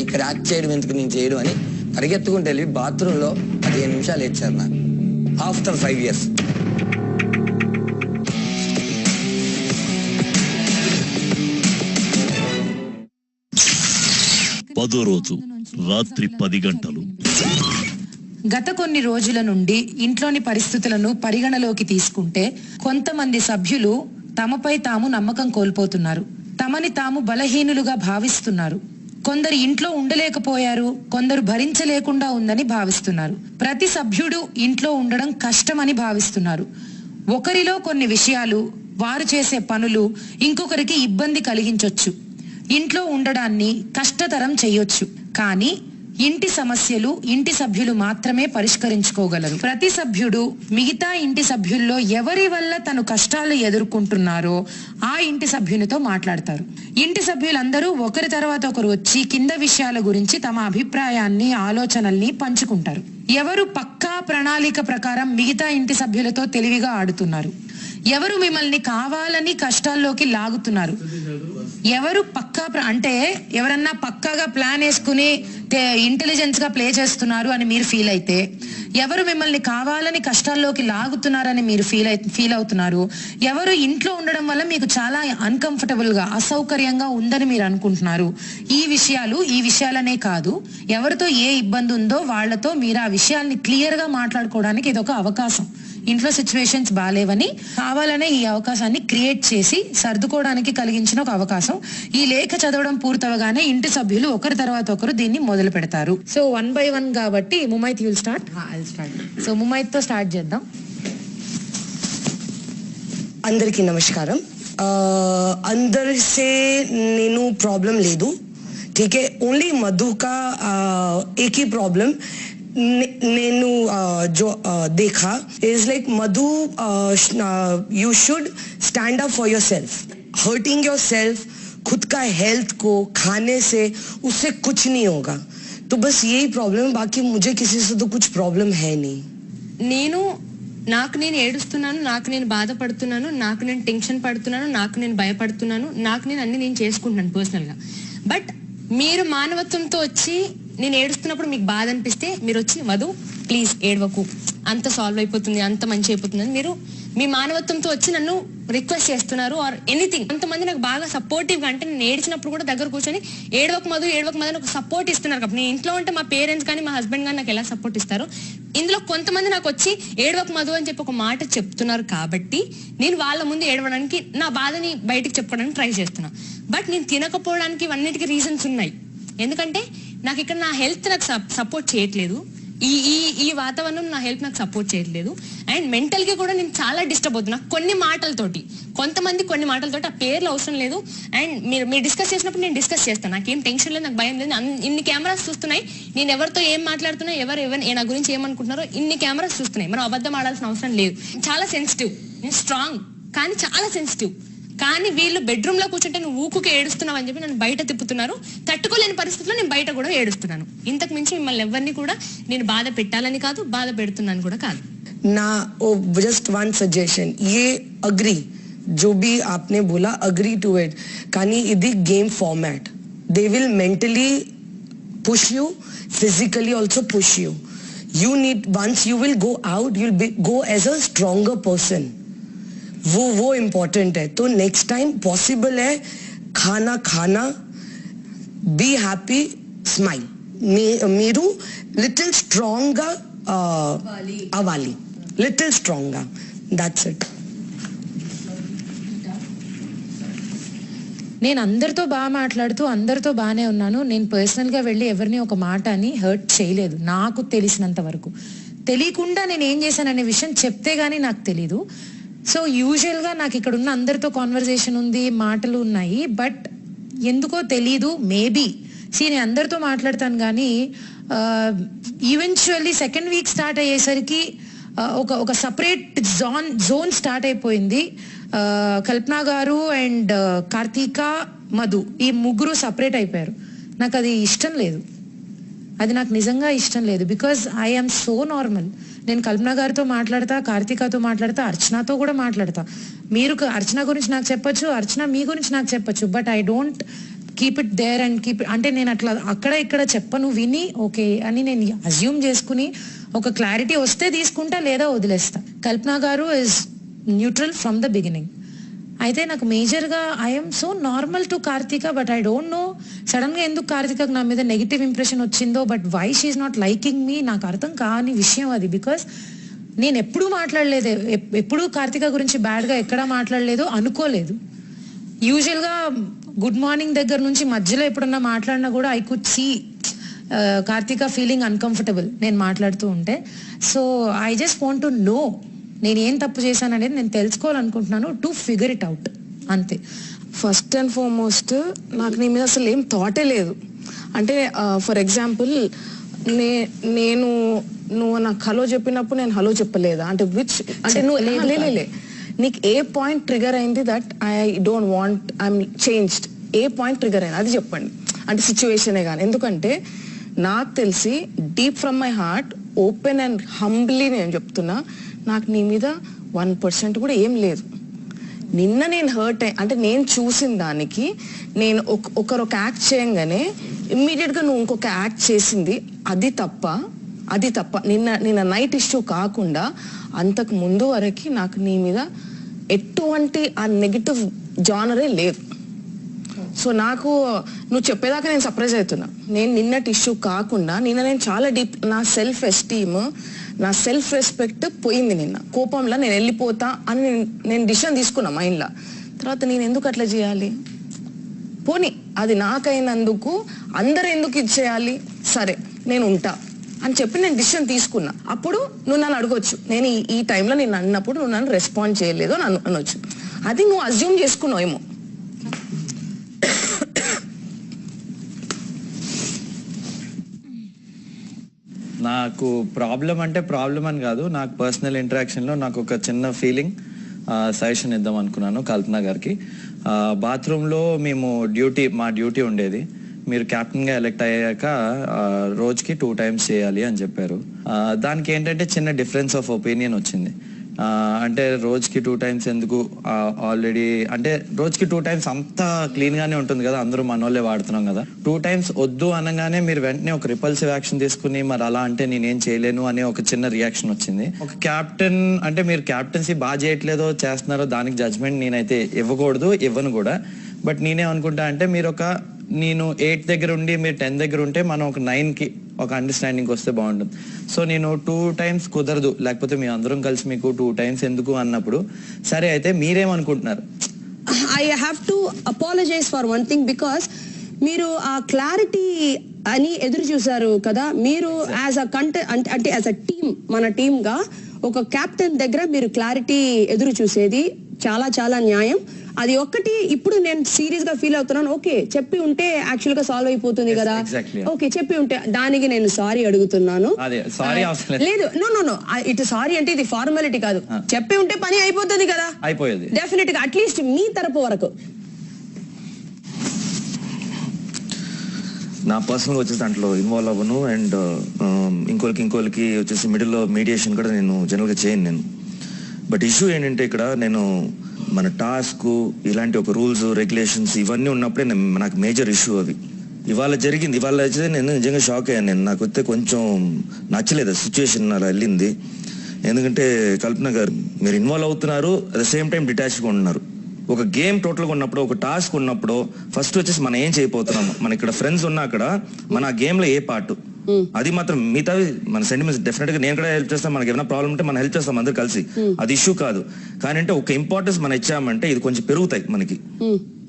ఇక్కడ యాక్ట్ చేయడం ఎందుకు నేను చేయడం అని పరిగెత్తుకుంటూ వెళ్ళి బాత్రూంలో 15 నిమిషాలు ఇచ్చారు నాకు. After 5 years. రోజు రాత్రి 10 గత కొన్ని రోజుల నుండి ఇంట్లోని పరిస్థితులను పరిగణలోకి తీసుకుంటే కొంతమంది సభ్యులు తమపై తాము నమ్మకం కోల్పోతున్నారు. తమని తాము బలహీనులుగా భావిస్తున్నారు. కొందరు ఇంట్లో ఉండలేకపోయారు, కొందరు భరించలేకుండా ఉందని భావిస్తున్నారు. ప్రతి సభ్యుడు ఇంట్లో ఉండడం కష్టమని భావిస్తున్నారు. ఒకరిలో కొన్ని విషయాలు, వారు చేసే పనులు ఇంకొకరికి ఇబ్బంది కలిగించొచ్చు. ఇంట్లో ఉండడాన్ని కష్టతరం చేయొచ్చు. కానీ ఇంటి సమస్యలు ఇంటి సభ్యులు మాత్రమే పరిష్కరించుకోగలరు. ప్రతి సభ్యుడు మిగతా ఇంటి సభ్యుల్లో ఎవరి వల్ల తను కష్టాలు ఎదుర్కొంటున్నారో ఆ ఇంటి సభ్యునితో మాట్లాడతారు. ఇంటి సభ్యులందరూ ఒకరి తర్వాత ఒకరు వచ్చి కింద విషయాల గురించి తమ అభిప్రాయాన్ని, ఆలోచనల్ని పంచుకుంటారు. ఎవరు పక్కా ప్రణాళిక ప్రకారం మిగతా ఇంటి సభ్యులతో తెలివిగా ఆడుతున్నారు, ఎవరు మిమ్మల్ని కావాలని కష్టాల్లోకి లాగుతున్నారు, ఎవరు పక్కా అంటే ఎవరన్నా పక్కాగా ప్లాన్ వేసుకుని ఇంటెలిజెన్స్ గా ప్లే చేస్తున్నారు అని మీరు ఫీల్ అయితే, ఎవరు మిమ్మల్ని కావాలని కష్టాల్లోకి లాగుతున్నారని మీరు ఫీల్ అవుతున్నారు, ఎవరు ఇంట్లో ఉండడం వల్ల మీకు చాలా అన్కంఫర్టబుల్ గా, అసౌకర్యంగా ఉందని మీరు అనుకుంటున్నారు. ఈ విషయాలనే కాదు, ఎవరితో ఏ ఇబ్బంది ఉందో వాళ్లతో మీరు ఆ విషయాల్ని క్లియర్ గా మాట్లాడుకోవడానికి ఇదొక అవకాశం. ఇంట్లో సిచ్యువేషన్స్ బాలేవని కావాలనే ఈ అవకాశాన్ని క్రియేట్ చేసి సర్దుకోవడానికి కలిగించిన ఒక అవకాశం. ఈ లేఖ చదవడం పూర్తవగానే ఇంటి సభ్యులు ఒకరి తర్వాత ఒకరు దీన్ని మొదలు పెడతారు. సో 1 by 1 కాబట్టి Mumaith will start. So Mumaith తో స్టార్ట్ చేద్దాం. అందరికీ నమస్కారం. అందరి से నేను ప్రాబ్లం లేదు, ठीक है. ओनली मधु का एक ही प्रॉब्लम नेनु जो देखा is like Madhu you should stand up for yourself. hurting yourself, खुद का हेल्थ को खाने से उससे कुछ नहीं होगा. तो बस यही प्रॉब्लम, बाकी मुझे किसी से तो कुछ प्रॉब्लम है नहीं. నాకు నేను ఏడుస్తున్నాను, నాకు నేను బాధపడుతున్నాను, నాకు నేను టెన్షన్ పడుతున్నాను, నాకు నేను భయపడుతున్నాను, నాకు నేను అన్ని నేను చేసుకుంటున్నాను పర్సనల్ గా. బట్ మీరు మానవత్వంతో వచ్చి నేను ఏడుస్తున్నప్పుడు మీకు బాధ అనిపిస్తే మీరు వచ్చి మధు ప్లీజ్ ఏడవకు, అంత సాల్వ్ అయిపోతుంది, అంత మంచి అయిపోతుంది అని మీరు మీ మానవత్వంతో వచ్చి నన్ను రిక్వెస్ట్ చేస్తున్నారు. Or anything. కొంతమంది నాకు బాగా సపోర్టివ్ గా, అంటే నేను ఏడ్చినప్పుడు కూడా దగ్గర కూర్చొని ఏడవకు మధు అని ఒక సపోర్ట్ ఇస్తున్నారు. కాబట్టి నేను ఇంట్లో ఉంటే మా పేరెంట్స్ కానీ మా హస్బెండ్ కానీ నాకు ఎలా సపోర్ట్ ఇస్తారు, ఇందులో కొంతమంది నాకు వచ్చి ఏడవకు మధు అని చెప్పి ఒక మాట చెప్తున్నారు. కాబట్టి నేను వాళ్ళ ముందు ఏడవడానికి, నా బాధని బయటకు చెప్పుకోవడానికి ట్రై చేస్తున్నా. బట్ నేను తినకపోవడానికి ఇవన్నిటికీ రీజన్స్ ఉన్నాయి. ఎందుకంటే నాకు ఇక్కడ నా హెల్త్ నాకు సపోర్ట్ చేయట్లేదు. ఈ వాతావరణం నా హెల్త్ నాకు సపోర్ట్ చేయట్లేదు. అండ్ మెంటల్ గా కూడా నేను చాలా డిస్టర్బ్ అవుతున్నా కొన్ని మాటలతోటి. కొంతమంది కొన్ని మాటలతోటి, ఆ పేర్లు అవసరం లేదు. అండ్ మీరు డిస్కస్ చేసినప్పుడు నేను డిస్కస్ చేస్తాను, నాకేం టెన్షన్ లేదు, నాకు భయం లేదు. ఇన్ని కెమెరాస్ చూస్తున్నాయి, నేను ఎవరితో ఏం మాట్లాడుతున్నా, ఎవరు నా గురించి ఏమనుకుంటున్నారో ఇన్ని కెమెరాస్ చూస్తున్నాయి. మనం అబద్ధం ఆడాల్సిన అవసరం లేదు. చాలా సెన్సిటివ్, నేను స్ట్రాంగ్ కానీ చాలా సెన్సిటివ్. కానీ వీళ్ళు బెడ్రూమ్ లో కూర్చుంటే నువ్వు ఊకుకి ఏడుస్తున్నావు అని చెప్పి నన్ను బయట తిప్పుతున్నారు. తట్టుకోలేని పరిస్థితుల్లో నేను బయట కూడా ఏడుస్తున్నాను. ఇంతకు మించి మిమ్మల్ని ఎవరిని కూడా నేను బాధ పెట్టాలని కాదు, బాధ పెడుతున్నాను కూడా కాదు. ना जस्ट वन सजेशन, ये अग्री जो भी आपने बोला, अग्री टू इट. కానీ ఇది game format. They will mentally push you, physically also push you. You need, once you will go out, you will go as a stronger person. वो important है. तो नेक्स्ट टाइम पॉसिबल है खाना be happy, smile. మీరు little strong గా అవ్వాలి, little strong గా. That's it. నేను అందరితో బాగా మాట్లాడుతూ అందరితో బాగానే ఉన్నాను. నేను పర్సనల్గా వెళ్ళి ఎవరిని ఒక మాట అని హర్ట్ చేయలేదు నాకు తెలిసినంత వరకు. తెలియకుండా నేను ఏం చేశాననే విషయం చెప్తే గానీ నాకు తెలీదు. సో యూజువల్గా నాకు ఇక్కడ ఉన్న అందరితో కాన్వర్జేషన్ ఉంది, మాటలు ఉన్నాయి. బట్ ఎందుకో తెలీదు, మేబీ నేను అందరితో మాట్లాడతాను కానీ ఈవెన్చువల్లీ సెకండ్ వీక్ స్టార్ట్ అయ్యేసరికి ఒక సపరేట్ జోన్ స్టార్ట్ అయిపోయింది. కల్పన గారు అండ్ కార్తీక, మధు, ఈ ముగ్గురు సపరేట్ అయిపోయారు. నాకు అది ఇష్టం లేదు, అది నాకు నిజంగా ఇష్టం లేదు. Because I am so normal. నేను కల్పన గారితో మాట్లాడతా, కార్తీకతో మాట్లాడతా, అర్చనతో కూడా మాట్లాడతా. మీరు అర్చన గురించి నాకు చెప్పొచ్చు, అర్చన మీ గురించి నాకు చెప్పొచ్చు. But I don't keep it there and keep it, అంటే నేను అట్లా అక్కడ ఇక్కడ చెప్పను, విని ఓకే అని నేను అజ్యూమ్ చేసుకుని ఒక క్లారిటీ వస్తే తీసుకుంటా, లేదా వదిలేస్తా. Kalpana garu is neutral from the beginning. అయితే నాకు మేజర్గా I'm so normal to Karthika. But I don't know sudden గా ఎందుకు కార్తీకకు నా మీద నెగిటివ్ ఇంప్రెషన్ వచ్చిందో. But why she not liking me, నాకు అర్థం కాని విషయం అది. బికాస్ నేను ఎప్పుడూ మాట్లాడలేదు, ఎప్పుడూ కార్తీక గురించి బ్యాడ్గా ఎక్కడా మాట్లాడలేదు, అనుకోలేదు. యూజువల్గా గుడ్ మార్నింగ్ దగ్గర నుంచి మధ్యలో ఎప్పుడన్నా మాట్లాడినా కూడా I could see Karthika feeling uncomfortable నేను మాట్లాడుతూ ఉంటే. So I just want to know నేను ఏం తప్పు చేశాను అనేది నేను తెలుసుకోవాలనుకుంటున్నాను, టు ఫిగర్ ఇట్ అవుట్, అంతే. ఫస్ట్ అండ్ ఫార్మోస్ట్ నాకు నీ మీద అసలు ఏం థాటే లేదు. అంటే ఫర్ ఎగ్జాంపుల్ నేను నువ్వు నాకు హలో చెప్పినప్పుడు నేను హలో చెప్పలేదా అంటే విచ్ అంటే నువ్వు లే నీకు ఏ పాయింట్ ట్రిగర్ అయింది that I don't want I'm changed, A point trigger అయింది అది చెప్పండి. అంటే సిచ్యువేషనే కానీ. ఎందుకంటే నాకు తెలిసి deep from my heart open and humbly నేను చెప్తున్నా, నాకు నీ మీద 1% కూడా ఏం లేదు. నిన్న నేను హర్ట్ అంటే నేను చూసిన దానికి నేను ఒకరు యాక్ట్ చేయంగానే ఇమ్మీడియట్గా నువ్వు ఇంకొక యాక్ట్ చేసింది అది తప్ప నిన్న నైట్ ఇష్యూ కాకుండా అంతకు ముందు వరకు నాకు నీ మీద ఎటువంటి ఆ నెగిటివ్ జానరే లేదు. సో నాకు నువ్వు చెప్పేదాకా నేను సర్ప్రైజ్ అవుతున్నా. నేను నిన్నటి ఇష్యూ కాకుండా నేను చాలా డీప్, నా సెల్ఫ్ ఎస్టీమ్, నా సెల్ఫ్ రెస్పెక్ట్ పోయింది. నిన్న కోపంలో నేను వెళ్ళిపోతా అని నేను డిసిషన్ తీసుకున్నా మైండ్లో. తర్వాత నేను ఎందుకు అట్లా చేయాలి, పోనీ అది నాకైనందుకు అందరు ఎందుకు ఇచ్చేయాలి, సరే నేను ఉంటా అని చెప్పి నేను డిసిషన్ తీసుకున్నా. అప్పుడు నువ్వు నన్ను అడగొచ్చు, నేను ఈ టైంలో నేను అన్నప్పుడు నువ్వు నన్ను రెస్పాండ్ చేయలేదు అని అనొచ్చు. అది నువ్వు అజ్యూమ్ చేసుకున్నావు ఏమో. నాకు ప్రాబ్లం అంటే ప్రాబ్లం అని కాదు, నాకు పర్సనల్ ఇంటరాక్షన్లో నాకు ఒక చిన్న ఫీలింగ్ సజెషన్ ఇద్దాం అనుకున్నాను కల్పన గారికి. బాత్రూంలో మేము మా డ్యూటీ ఉండేది. మీరు క్యాప్టెన్గా ఎలెక్ట్ అయ్యాక రోజుకి 2 times చేయాలి అని చెప్పారు. దానికి ఏంటంటే చిన్న డిఫరెన్స్ ఆఫ్ ఒపీనియన్ వచ్చింది. అంటే రోజుకి 2 times ఎందుకు, ఆల్రెడీ అంటే రోజుకి 2 times అంతా క్లీన్గానే ఉంటుంది కదా, అందరూ మనోళ్ళే వాడుతున్నాం కదా. 2 times వద్దు అనగానే మీరు వెంటనే ఒక రిపల్సివ్ యాక్షన్ తీసుకుని మరి అలా అంటే నేనేం చేయలేను అనే ఒక చిన్న రియాక్షన్ వచ్చింది. ఒక క్యాప్టెన్ అంటే మీరు క్యాప్టెన్సీ బాగా చేయట్లేదో చేస్తున్నారో దానికి జడ్జ్మెంట్ నేనైతే ఇవ్వకూడదు, ఇవ్వను కూడా. బట్ నేనే అనుకుంటా అంటే నేను 8 దగ్గర ఉండి మీరు 10 దగ్గర ఉంటే మనం ఒక 9కి ఒక అండర్స్టాండింగ్ వస్తే బాగుంటుంది. సో నేను 2 times కుదరదు, లేకపోతే మీ అందరం కలిసి మీకు 2 times ఎందుకు అన్నప్పుడు సరే అయితే మీరేమనుకుంటున్నారు? I have to apologise for one thing, because మీరు ఆ క్లారిటీ అని ఎదురు చూసారు కదా మీరు యాజ్ అ అంటే యాజ్ అ టీమ్, మన టీమ్ గా ఒక కెప్టెన్ దగ్గర మీరు క్లారిటీ ఎదురు చూసేది చాలా చాలా న్యాయం. అది ఒక్కటి ఇప్పుడు నేను సీరియస్ గా ఫీల్ అవుతున్నాను. ఓకే, చెప్పి ఉంటే యాక్చువల్ గా సాల్వ్ అయిపోతుంది కదా. ఓకే, చెప్పి ఉంటే దానికి నేను సారీ అడుగుతున్నాను. లేదు, నో, ఇటు సారీ అంటే ఇది ఫార్మాలిటీ కాదు. చెప్పి ఉంటే పని అయిపోతుంది కదా, అయిపోయేది డెఫినెట్ గా, అట్లీస్ట్ మీ తరపు వరకు. నా పర్సనల్ వచ్చేసి దాంట్లో ఇన్వాల్వ్ అవ్వను. అండ్ ఇంకోరికి వచ్చేసి మిడిల్లో మీడియేషన్ కూడా నేను జనరల్గా చేయను నేను. బట్ ఇష్యూ ఏంటంటే ఇక్కడ నేను మన టాస్క్ ఇలాంటి ఒక రూల్స్ రెగ్యులేషన్స్ ఇవన్నీ ఉన్నప్పుడే నాకు మేజర్ ఇష్యూ అవి. ఇవాళ అయితే నేను నిజంగా షాక్ అయ్యాను. నాకు వస్తే కొంచెం నచ్చలేదు సిచ్యువేషన్ అలా వెళ్ళింది. ఎందుకంటే కల్పన గారు మీరు ఇన్వాల్వ్ అవుతున్నారు, అట్ ద సేమ్ టైం డిటాచ్గా ఉన్నారు. ఒక గేమ్ టోటల్గా ఉన్నప్పుడు, ఒక టాస్క్ ఉన్నప్పుడు ఫస్ట్ వచ్చేసి మనం ఏం చేయబోతున్నాము, మన ఇక్కడ ఫ్రెండ్స్ ఉన్నా అక్కడ మన ఆ గేమ్ లో ఏ పార్ట్ అది మాత్రం, మిగతా మన సెంటిమెంట్స్ డెఫినెట్ గా నేను కూడా హెల్ప్ చేస్తాను. మనకి ఏమైనా ప్రాబ్లం ఉంటే మనం హెల్ప్ చేస్తాం అందరు కలిసి, అది ఇష్యూ కాదు. కానీ అంటే ఒక ఇంపార్టెన్స్ మనం ఇచ్చామంటే ఇది కొంచెం పెరుగుతాయి మనకి.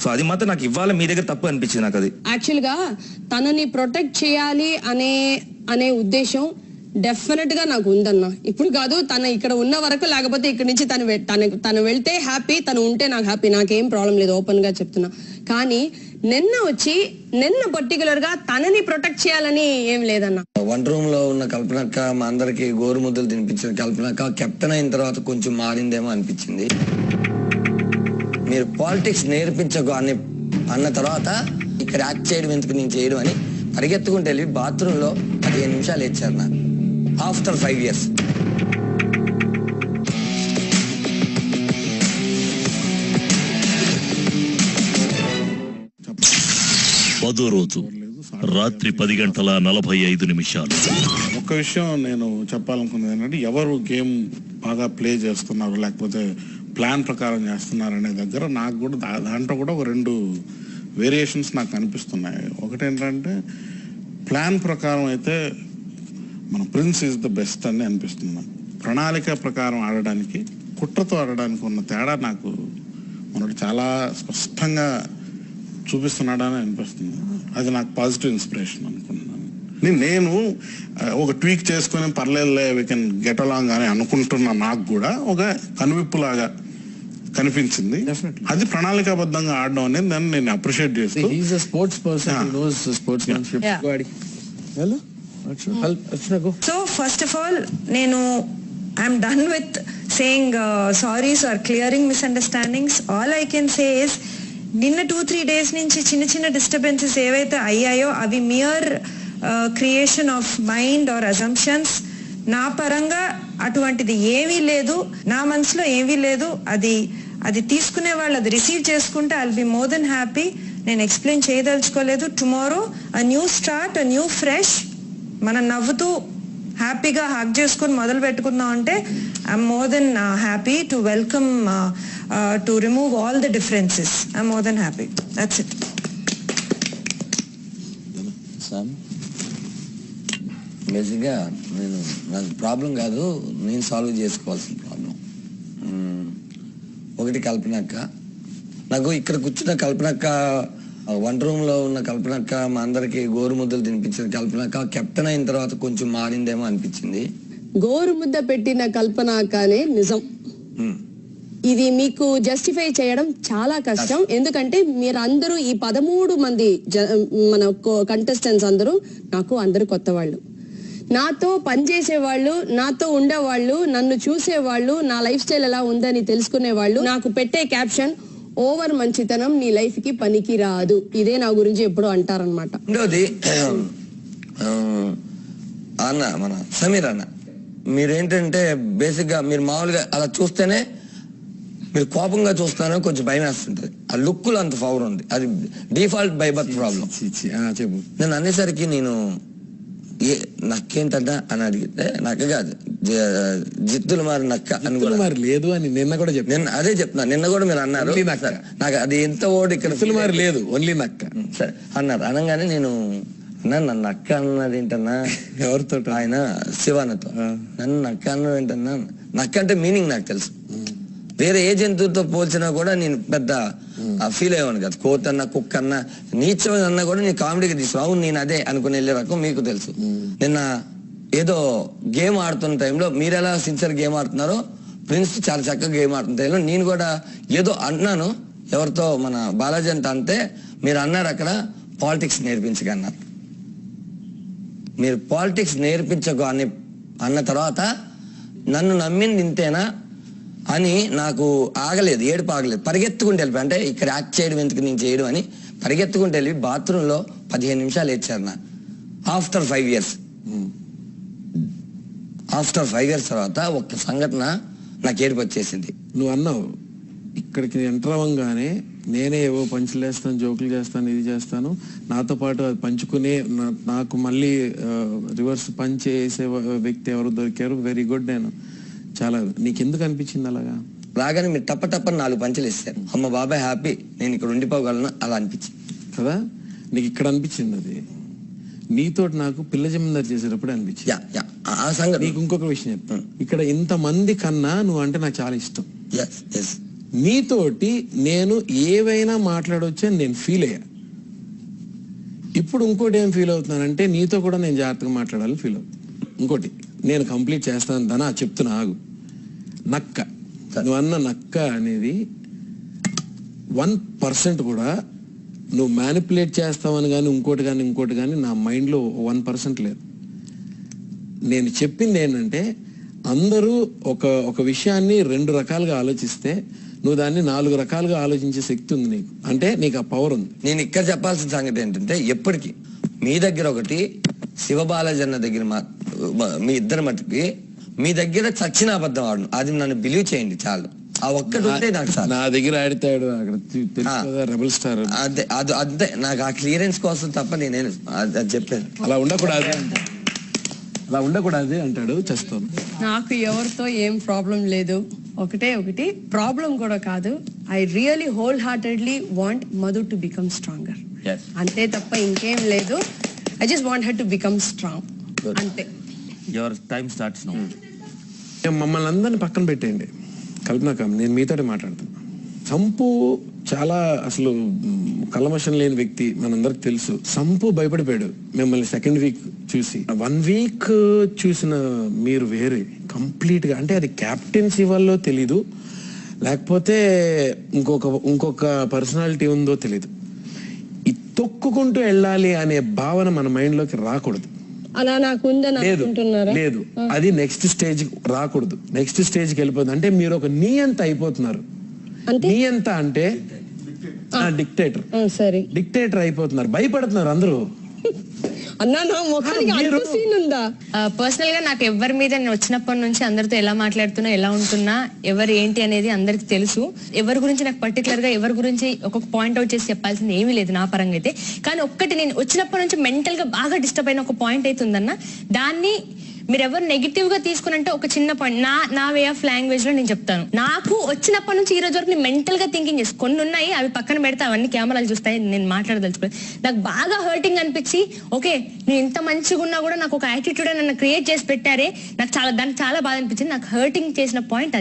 సో అది మాత్రం నాకు ఇవాళ మీ దగ్గర తప్పు అనిపించింది నాకు. అది యాక్చువల్ గా తనని ప్రొటెక్ట్ చేయాలి అనే ఉద్దేశం డెఫినెట్ గా నాకు ఉందన్న. ఇప్పుడు కాదు, తను ఇక్కడ ఉన్న వరకు, లేకపోతే ఇక్కడ నుంచి తను వెళ్తే హ్యాపీ, తను ఉంటే నాకు హ్యాపీ, నాకేం ప్రాబ్లం లేదు, ఓపెన్ గా చెప్తున్నా. కానీ నిన్న పర్టికులర్ గా తనని ప్రొటెక్ట్ చేయాలని ఏం లేదన్న. వన్ రూమ్ లో ఉన్న కల్పనక్క మా అందరికి గోరు ముద్దలు తినిపించిన కల్పనక్క కెప్టెన్ అయిన తర్వాత కొంచెం మారిందేమో అనిపించింది. మీరు పాలిటిక్స్ నేర్పించకు అన్న తర్వాత ఇక్కడ యాక్ట్ చేయడం ఎందుకు, నేను చేయడం అని పరిగెత్తుకుంటూ వెళ్ళి బాత్రూమ్ లో 15 నిమిషాలు ఇచ్చారు నాకు ఆఫ్టర్ 5 years. పదో రోజు రాత్రి 10:45. ఒక విషయం నేను చెప్పాలనుకున్నది ఏంటంటే, ఎవరు గేమ్ బాగా ప్లే చేస్తున్నారు లేకపోతే ప్లాన్ ప్రకారం చేస్తున్నారు అనే దగ్గర నాకు కూడా దాంట్లో కూడా ఒక 2 వేరియేషన్స్ నాకు అనిపిస్తున్నాయి. ఒకటేంటంటే ప్లాన్ ప్రకారం అయితే మన ప్రిన్స్ ఈజ్ ద బెస్ట్ అని అనిపిస్తుంది. ప్రణాళిక ప్రకారం ఆడడానికి కుట్రతో ఆడడానికి ఉన్న తేడా నాకు మనకు చాలా స్పష్టంగా చూపిస్తున్నాడని అనిపిస్తుంది. అది నాకు పాజిటివ్ ఇన్స్పిరేషన్ అనుకుంటున్నాను. నేను ఒక ట్వీక్ చేసుకుని పర్లేదులే వీ కెన్ గెట్ అలాంగ్ అని అనుకుంటున్నా. నాకు కూడా ఒక కనువిప్పులాగా కనిపించింది. అది ప్రణాళికాబద్ధంగా ఆడడం అనేది దాన్ని నేను అప్రిషియేట్ చేస్తాను. So first of all, I'm done with saying sorries or clearing misunderstandings. All I can say is, నిన్న 2-3 days నుంచి చిన్న డిస్టర్బెన్సెస్ ఏవైతే అయ్యాయో అవి mere creation of mind or assumptions. నా పరంగా అటువంటిది ఏమీ లేదు, నా మనసులో ఏమీ లేదు. అది తీసుకునే వాళ్ళు అది రిసీవ్ చేసుకుంటే I will be more than happy. నేను ఎక్స్ప్లెయిన్ చేయదలుచుకోలేదు. Tomorrow a new start, a new fresh, మనం నవ్వుతూ హ్యాపీగా హగ్ చేసుకుని మొదలు పెట్టుకుందాం అంటే I'm more than happy to welcome, to remove all the differences. I'm more than happy. That's it. బేసిక్గా నాకు ప్రాబ్లం కాదు, నేను సాల్వ్ చేసుకోవాల్సిన ప్రాబ్లం. ఒకటి కల్పనక్క, నాకు ఇక్కడ కూర్చున్న కల్పనక్క, వన్ రూమ్ లో ఉన్న కల్పనక్క మా అందరికి గోరు ముద్దలు తినిపించిన కల్పనక్క కెప్టెన్ అయిన తర్వాత కొంచెం మారిందేమో అనిపించింది. గోరు ముద్ద పెట్టిన కల్పనక్కనే నిజం. ఇది మీకు జస్టిఫై చేయడం చాలా కష్టం. ఎందుకంటే మీరు అందరూ ఈ 13 మంది మన కంటెస్టెంట్స్ అందరూ కొత్త వాళ్ళు. నాతో పనిచేసే వాళ్ళు, నాతో ఉండేవాళ్ళు, నన్ను చూసేవాళ్ళు, నా లైఫ్ స్టైల్ ఎలా ఉందని తెలుసుకునే వాళ్ళు. నాకు పెట్టే క్యాప్షన్, ఓవర్ మంచితనం నీ లైఫ్ కి పనికి రాదు. ఇదే నా గురించి ఎప్పుడు అంటారనమాట. అన్న మన సమీర్ అన్న, మీరేంటంటే బేసిక్ గా మీరు మామూలుగా అలా చూస్తేనే మీరు కోపంగా చూస్తానే కొంచెం భయం వేస్తుంటది. ఆ లుక్లో అంత పవర్ ఉంది. అది డిఫాల్ట్ బై బర్త్ ప్రాబ్లం. చెప్పు. నేను అనేసరికి నేను నక్కేంటన్నా అని అడిగితే నక్క కాదు, జిత్తులు మారి నక్క అని కూడా లేదు అని నిన్న కూడా చెప్పి, నిన్న అదే చెప్తున్నా. నిన్న కూడా మీరు అన్నారు నాకు అది ఎంత ఓడి ఇక్కడ మారి లేదు, ఓన్లీ నక్క సరే అన్నారు. అనగానే నేను నన్ను నక్క అన్నది ఏంటన్నా, ఎవరితో? ఆయన శివానతో. నన్ను నక్క అన్నది ఏంటన్నా, నక్క అంటే మీనింగ్ నాకు తెలుసు. వేరే ఏ జంతువుతో పోల్చినా కూడా నేను పెద్ద ఫీల్ అయ్యేవాడిని కదా. కోత్ అన్న కుక్క అన్న నీచమైన అన్న కూడా నేను కామెడీగా తీసుకున్నావు, నేను అదే అనుకుని వెళ్ళే రకం మీకు తెలుసు. నిన్న ఏదో గేమ్ ఆడుతున్న టైంలో మీరు ఎలా సిన్సియర్ గేమ్ ఆడుతున్నారో ప్రిన్స్ చాలా చక్కగా గేమ్ ఆడుతున్న టైంలో నేను కూడా ఏదో అన్నాను, ఎవరితో మన బాలాజీ అంటే మీరు అన్నారు అక్కడ పాలిటిక్స్ నేర్పించగా అన్నారు. మీరు పాలిటిక్స్ నేర్పించకు అని అన్న తర్వాత నన్ను నమ్మింది ఇంతేనా అని నాకు ఆగలేదు, ఏడుపు ఆగలేదు. పరిగెత్తుకుంటూ వెళ్ళిపోయి, అంటే ఇక్కడ యాక్ట్ చేయడం ఎందుకు నేను చేయడం అని పరిగెత్తుకుంటూ వెళ్ళి బాత్రూంలో 15 నిమిషాలు ఏడ్చారు నా. ఆఫ్టర్ 5 years తర్వాత ఒక్క సంఘటన నాకు ఏడుపు వచ్చేసింది. నువ్వు అన్నావు ఇక్కడికి ఎంటర్ అవ్వగానే నేనే ఏవో పంచులు వేస్తాను, జోకులు చేస్తాను, ఇది చేస్తాను, నాతో పాటు అది పంచుకునే నాకు మళ్ళీ రివర్స్ పంచ్ చేసే వ్యక్తి ఎవరు దొరికారు, వెరీ గుడ్. నేను చాలా, నీకు ఎందుకు అనిపించింది అలాగా? రాగానే మీరు తప్పని 4 పంచులు ఇస్తారు, అమ్మ బాబాయ్ హ్యాపీ, నేను ఇక్కడ ఉండిపోగలను అలా అనిపించింది కదా. నీకు ఇక్కడ అనిపించింది అది, నీతో నాకు పిల్ల జమీందారు చేసేటప్పుడు అనిపించింది. నీకు ఇంకొక విషయం చెప్తాను, ఇక్కడ ఇంతమంది కన్నా నువ్వు అంటే నాకు చాలా ఇష్టం. నీతోటి నేను ఏవైనా మాట్లాడవచ్చు అని నేను ఫీల్ అయ్యా. ఇప్పుడు ఇంకోటి ఏం ఫీల్ అవుతున్నానంటే నీతో కూడా నేను జాగ్రత్తగా మాట్లాడాలని ఫీల్ అవుతుంది. ఇంకోటి నేను కంప్లీట్ చేస్తాను దానా చెప్తున్నా, ఆగు. నక్క, నువ్వు అన్న నక్క అనేది 1% కూడా నువ్వు మ్యానిపులేట్ చేస్తావని కానీ ఇంకోటి కానీ నా మైండ్లో 1% లేదు. నేను చెప్పింది ఏంటంటే అందరూ ఒక విషయాన్ని 2 రకాలుగా ఆలోచిస్తే నువ్వు దాన్ని 4 రకాలుగా ఆలోచించే శక్తి ఉంది నీకు, అంటే నీకు ఆ పవర్ ఉంది. నేను ఇక్కడ చెప్పాల్సిన సంగతి ఏంటంటే ఎప్పటికీ మీ దగ్గర ఒకటి, శివబాలాజన్న దగ్గర మీ ఇద్దరు మట్టుకి మీ దగ్గర చచ్చిన అబద్ధం ఆడు, అది నన్ను బిలీవ్ చేయండి చాలు. ఆ ఒక్కటి ఉంటే నాకు సార్. నా దగ్గర ఆడితాడు అక్కడ రెబల్ స్టార్, అదే నాకు ఆ క్లియరెన్స్ కోసం తప్ప నేనేం అది చెప్పాను. అలా ఉండకూడదు అంటాడు, చేస్తాను. నాకు ఎవరితో ఏం ప్రాబ్లం లేదు, ఒకటి ప్రాబ్లం కూడా కాదు. I really wholeheartedly want Madhu to become stronger, అంతే తప్ప ఇంకేం లేదు. I just want her to become strong, అంతే. Your time starts now. మమ్మల్ని అందరిని పక్కన పెట్టేయండి, కల్పన నేను మీతోటి మాట్లాడుతున్నా. సంపు చాలా అసలు కల్మషం లేని వ్యక్తి, మనందరికి తెలుసు. సంపు భయపడిపోయాడు మిమ్మల్ని సెకండ్ వీక్ చూసి. 1 week చూసిన మీరు వేరే కంప్లీట్ గా, అంటే అది క్యాప్టెన్సీ వల్ల తెలీదు, లేకపోతే ఇంకొక పర్సనాలిటీ ఉందో తెలీదు. ఈ తొక్కుకుంటూ వెళ్ళాలి అనే భావన మన మైండ్ లోకి రాకూడదు. అలా నాకు లేదు, అది నెక్స్ట్ స్టేజ్ రాకూడదు. నెక్స్ట్ స్టేజ్కి వెళ్ళిపోతుంది. అంటే మీరు ఒక నియంత అయిపోతున్నారు. నియంత అంటే డిక్టేటర్ అయిపోతున్నారు, భయపడుతున్నారు అందరూ. పర్సనల్ గా నాకు ఎవరి మీద నేను వచ్చినప్పటి నుంచి అందరితో ఎలా మాట్లాడుతున్నా, ఎలా ఉంటున్నా, ఎవరు ఏంటి అనేది అందరికి తెలుసు. ఎవరి గురించి నాకు పర్టికులర్ గా ఎవరి గురించి ఒక్కొక్క పాయింట్ అవుట్ చేసి చెప్పాల్సింది ఏమీ లేదు నా పరంగా అయితే. కానీ ఒక్కటి, నేను వచ్చినప్పటి నుంచి మెంటల్ గా బాగా డిస్టర్బ్ అయిన ఒక పాయింట్ అయితే ఉందన్న, దాన్ని మీరు ఎవరు నెగిటివ్ గా తీసుకునంటే ఒక చిన్న పాయింట్ నా వే ఆఫ్ లాంగ్వేజ్ లో నేను చెప్తాను. నాకు వచ్చినప్పటి నుంచి ఈ రోజు వరకు నేను మెంటల్ గా థింకింగ్ చేసి కొన్ని ఉన్నాయి, అవి పక్కన పెడితే అవన్నీ కెమెరాలు చూస్తాయి, నేను మాట్లాడదలుచుకోలేదు. నాకు బాగా హర్టింగ్ అనిపించి, ఓకే నేను ఇంత మంచిగా ఉన్నా కూడా నాకు ఒక యాటిట్యూడ్ నన్ను క్రియేట్ చేసి పెట్టారే, నాకు దానికి చాలా బాధ అనిపించింది. నాకు హర్టింగ్ చేసిన పాయింట్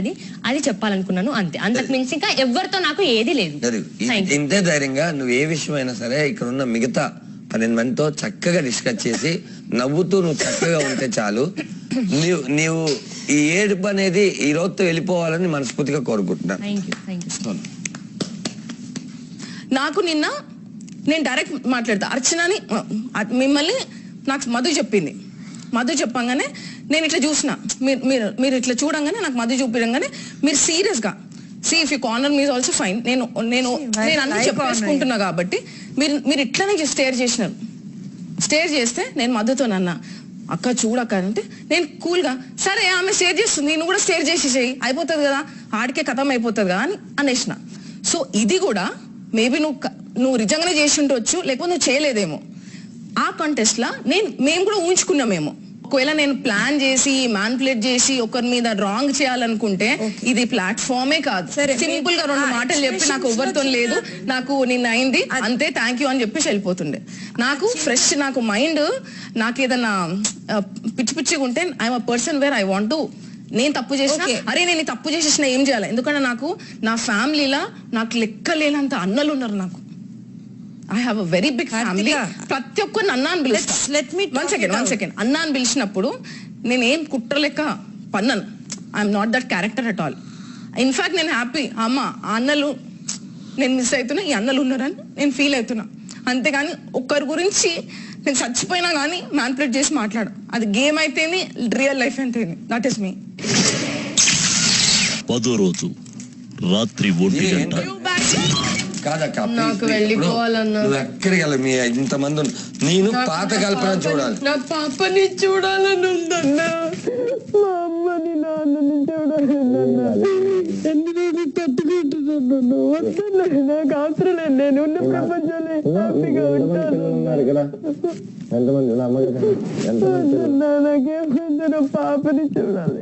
అది చెప్పాలనుకున్నాను, అంతే. అంతకు మించి ఇంకా ఎవరితో నాకు ఏది లేదు. ఇంతే ధైర్యంగా నువ్వు ఏ విషయం అయినా సరే ఇక్కడ ఉన్న మిగతా 12 మందితో చక్కగా డిస్కస్ చేసి నవ్వుతూ నువ్వు చక్కగా ఉంటే చాలు. నీవు ఈ ఏడుపు అనేది ఈ రోజుతో వెళ్ళిపోవాలని మనస్ఫూర్తిగా కోరుకుంటున్నాను. నాకు నిన్న నేను డైరెక్ట్ మాట్లాడతా అర్చనని, మిమ్మల్ని నాకు మధు చెప్పింది. మధు చెప్పంగానే నేను ఇట్లా చూసిన, మీరు ఇట్లా చూడంగానే నాకు మధు చూపించగానే మీరు సీరియస్ గా if you corner me also fine, నేను అన్ని చెప్పేసుకుంటున్నా కాబట్టి మీరు ఇట్లానే స్టేర్ చేసినారు. స్టేర్ చేస్తే నేను మధుతో అన్నా, అక్క చూడక్క అంటే నేను కూల్ గా, సరే ఆమె స్టేర్ చేస్తుంది నువ్వు కూడా స్టేర్ చేసేసేయి, అయిపోతుంది కదా, ఆడికే కథం అయిపోతుంది కదా అని అనేసిన. సో ఇది కూడా మేబీ నువ్వు నిజంగానే చేసి ఉండొచ్చు, లేకపోతే నువ్వు చేయలేదేమో. ఆ కాంటెస్ట్ లా మేము కూడా ఊహించుకున్నామేమో. ఒకవేళ నేను ప్లాన్ చేసి మ్యానిపులేట్ చేసి ఒకరి మీద రాంగ్ చేయాలనుకుంటే ఇది ప్లాట్ఫామే కాదు. సింపుల్ గా 2 మాటలు చెప్పి నాకు ఎవరితో లేదు, నాకు నిన్న అయింది అంతే, థ్యాంక్ యూ అని చెప్పేసి వెళ్ళిపోతుండే. నాకు ఫ్రెష్, నాకు మైండ్, నాకు ఏదన్నా పిచ్చి పిచ్చిగా ఉంటే I'm a person where I want to నేను తప్పు చేసిన అరే నేను ఈ తప్పు చేసేసిన ఏం చేయాలి, ఎందుకంటే నాకు నా ఫ్యామిలీలో నాకు లెక్కలేనంత అన్నలు ఉన్నారు. నాకు I have a very big family. ప్రతి ఒక్కరిని అన్న అని పిలుస్తా. వన్ సెకండ్ అన్న అని పిలిచినప్పుడు నేను ఏం కుట్ర లెక్క పన్నను. I'm not that character at all. In fact నేను హ్యాపీ, అమ్మ ఆ అన్నలు నేను మిస్ అవుతున్నా, ఈ అన్నలు ఉన్నారని నేను ఫీల్ అవుతున్నా. అంతేగాని ఒక్కరి గురించి నేను చచ్చిపోయినా కానీ మ్యానిపులేట్ చేసి మాట్లాడు. అది గేమ్ అయితేనే, రియల్ లైఫ్ అయితేనే. దట్ ఈస్ మీ. 10వ రోజు రాత్రి 1 గంట. కాదక్క, నాకు వెళ్ళిపోవాలన్నా. నువ్వు ఎక్కడికి వెళ్ళి మీ ఇంతమంది నేను పాత కల్పన చూడాలి. నా పాపని చూడాలని ఉందన్నా. మా అమ్మని నాన్నని చూడాలన్నా. ఎన్ని రోజులు తట్టుకుంటున్నాను. వద్దన్నా, నాకు అవసరం లేదు. నేను ఉన్న ప్రపంచంలో హ్యాపీగా ఉంటాను. నాకేం పాపని చూడాలి.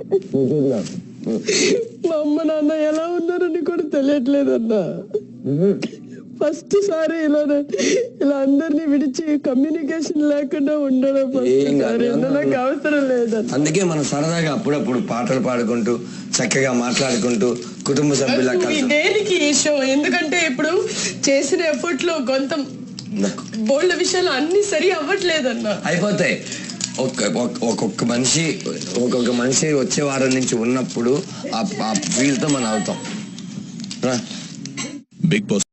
మా అమ్మ నాన్న ఎలా ఉన్నారని కూడా తెలియట్లేదన్నా. ఫస్ట్ సారి ఇలా అందరినీ విడిచి కమ్యూనికేషన్ లేకుండా ఉండడం నాకు అవసరం లేదన్న. అందుకే మనం సరదాగా అప్పుడప్పుడు పాటలు పాడుకుంటూ చక్కగా మాట్లాడుకుంటూ కుటుంబ సభ్యుల దేనికి ఈ షో? ఎందుకంటే ఇప్పుడు చేసిన ఎఫర్ట్ లో కొంత బోల్డ్ విషయాలు అన్ని సరి అవ్వట్లేదన్నా. అయిపోతాయి. ఒక్కొక్క మనిషి వచ్చే వారం నుంచి ఉన్నప్పుడు ఆ ఫీల్ తో మనం అవుతాం. Big boss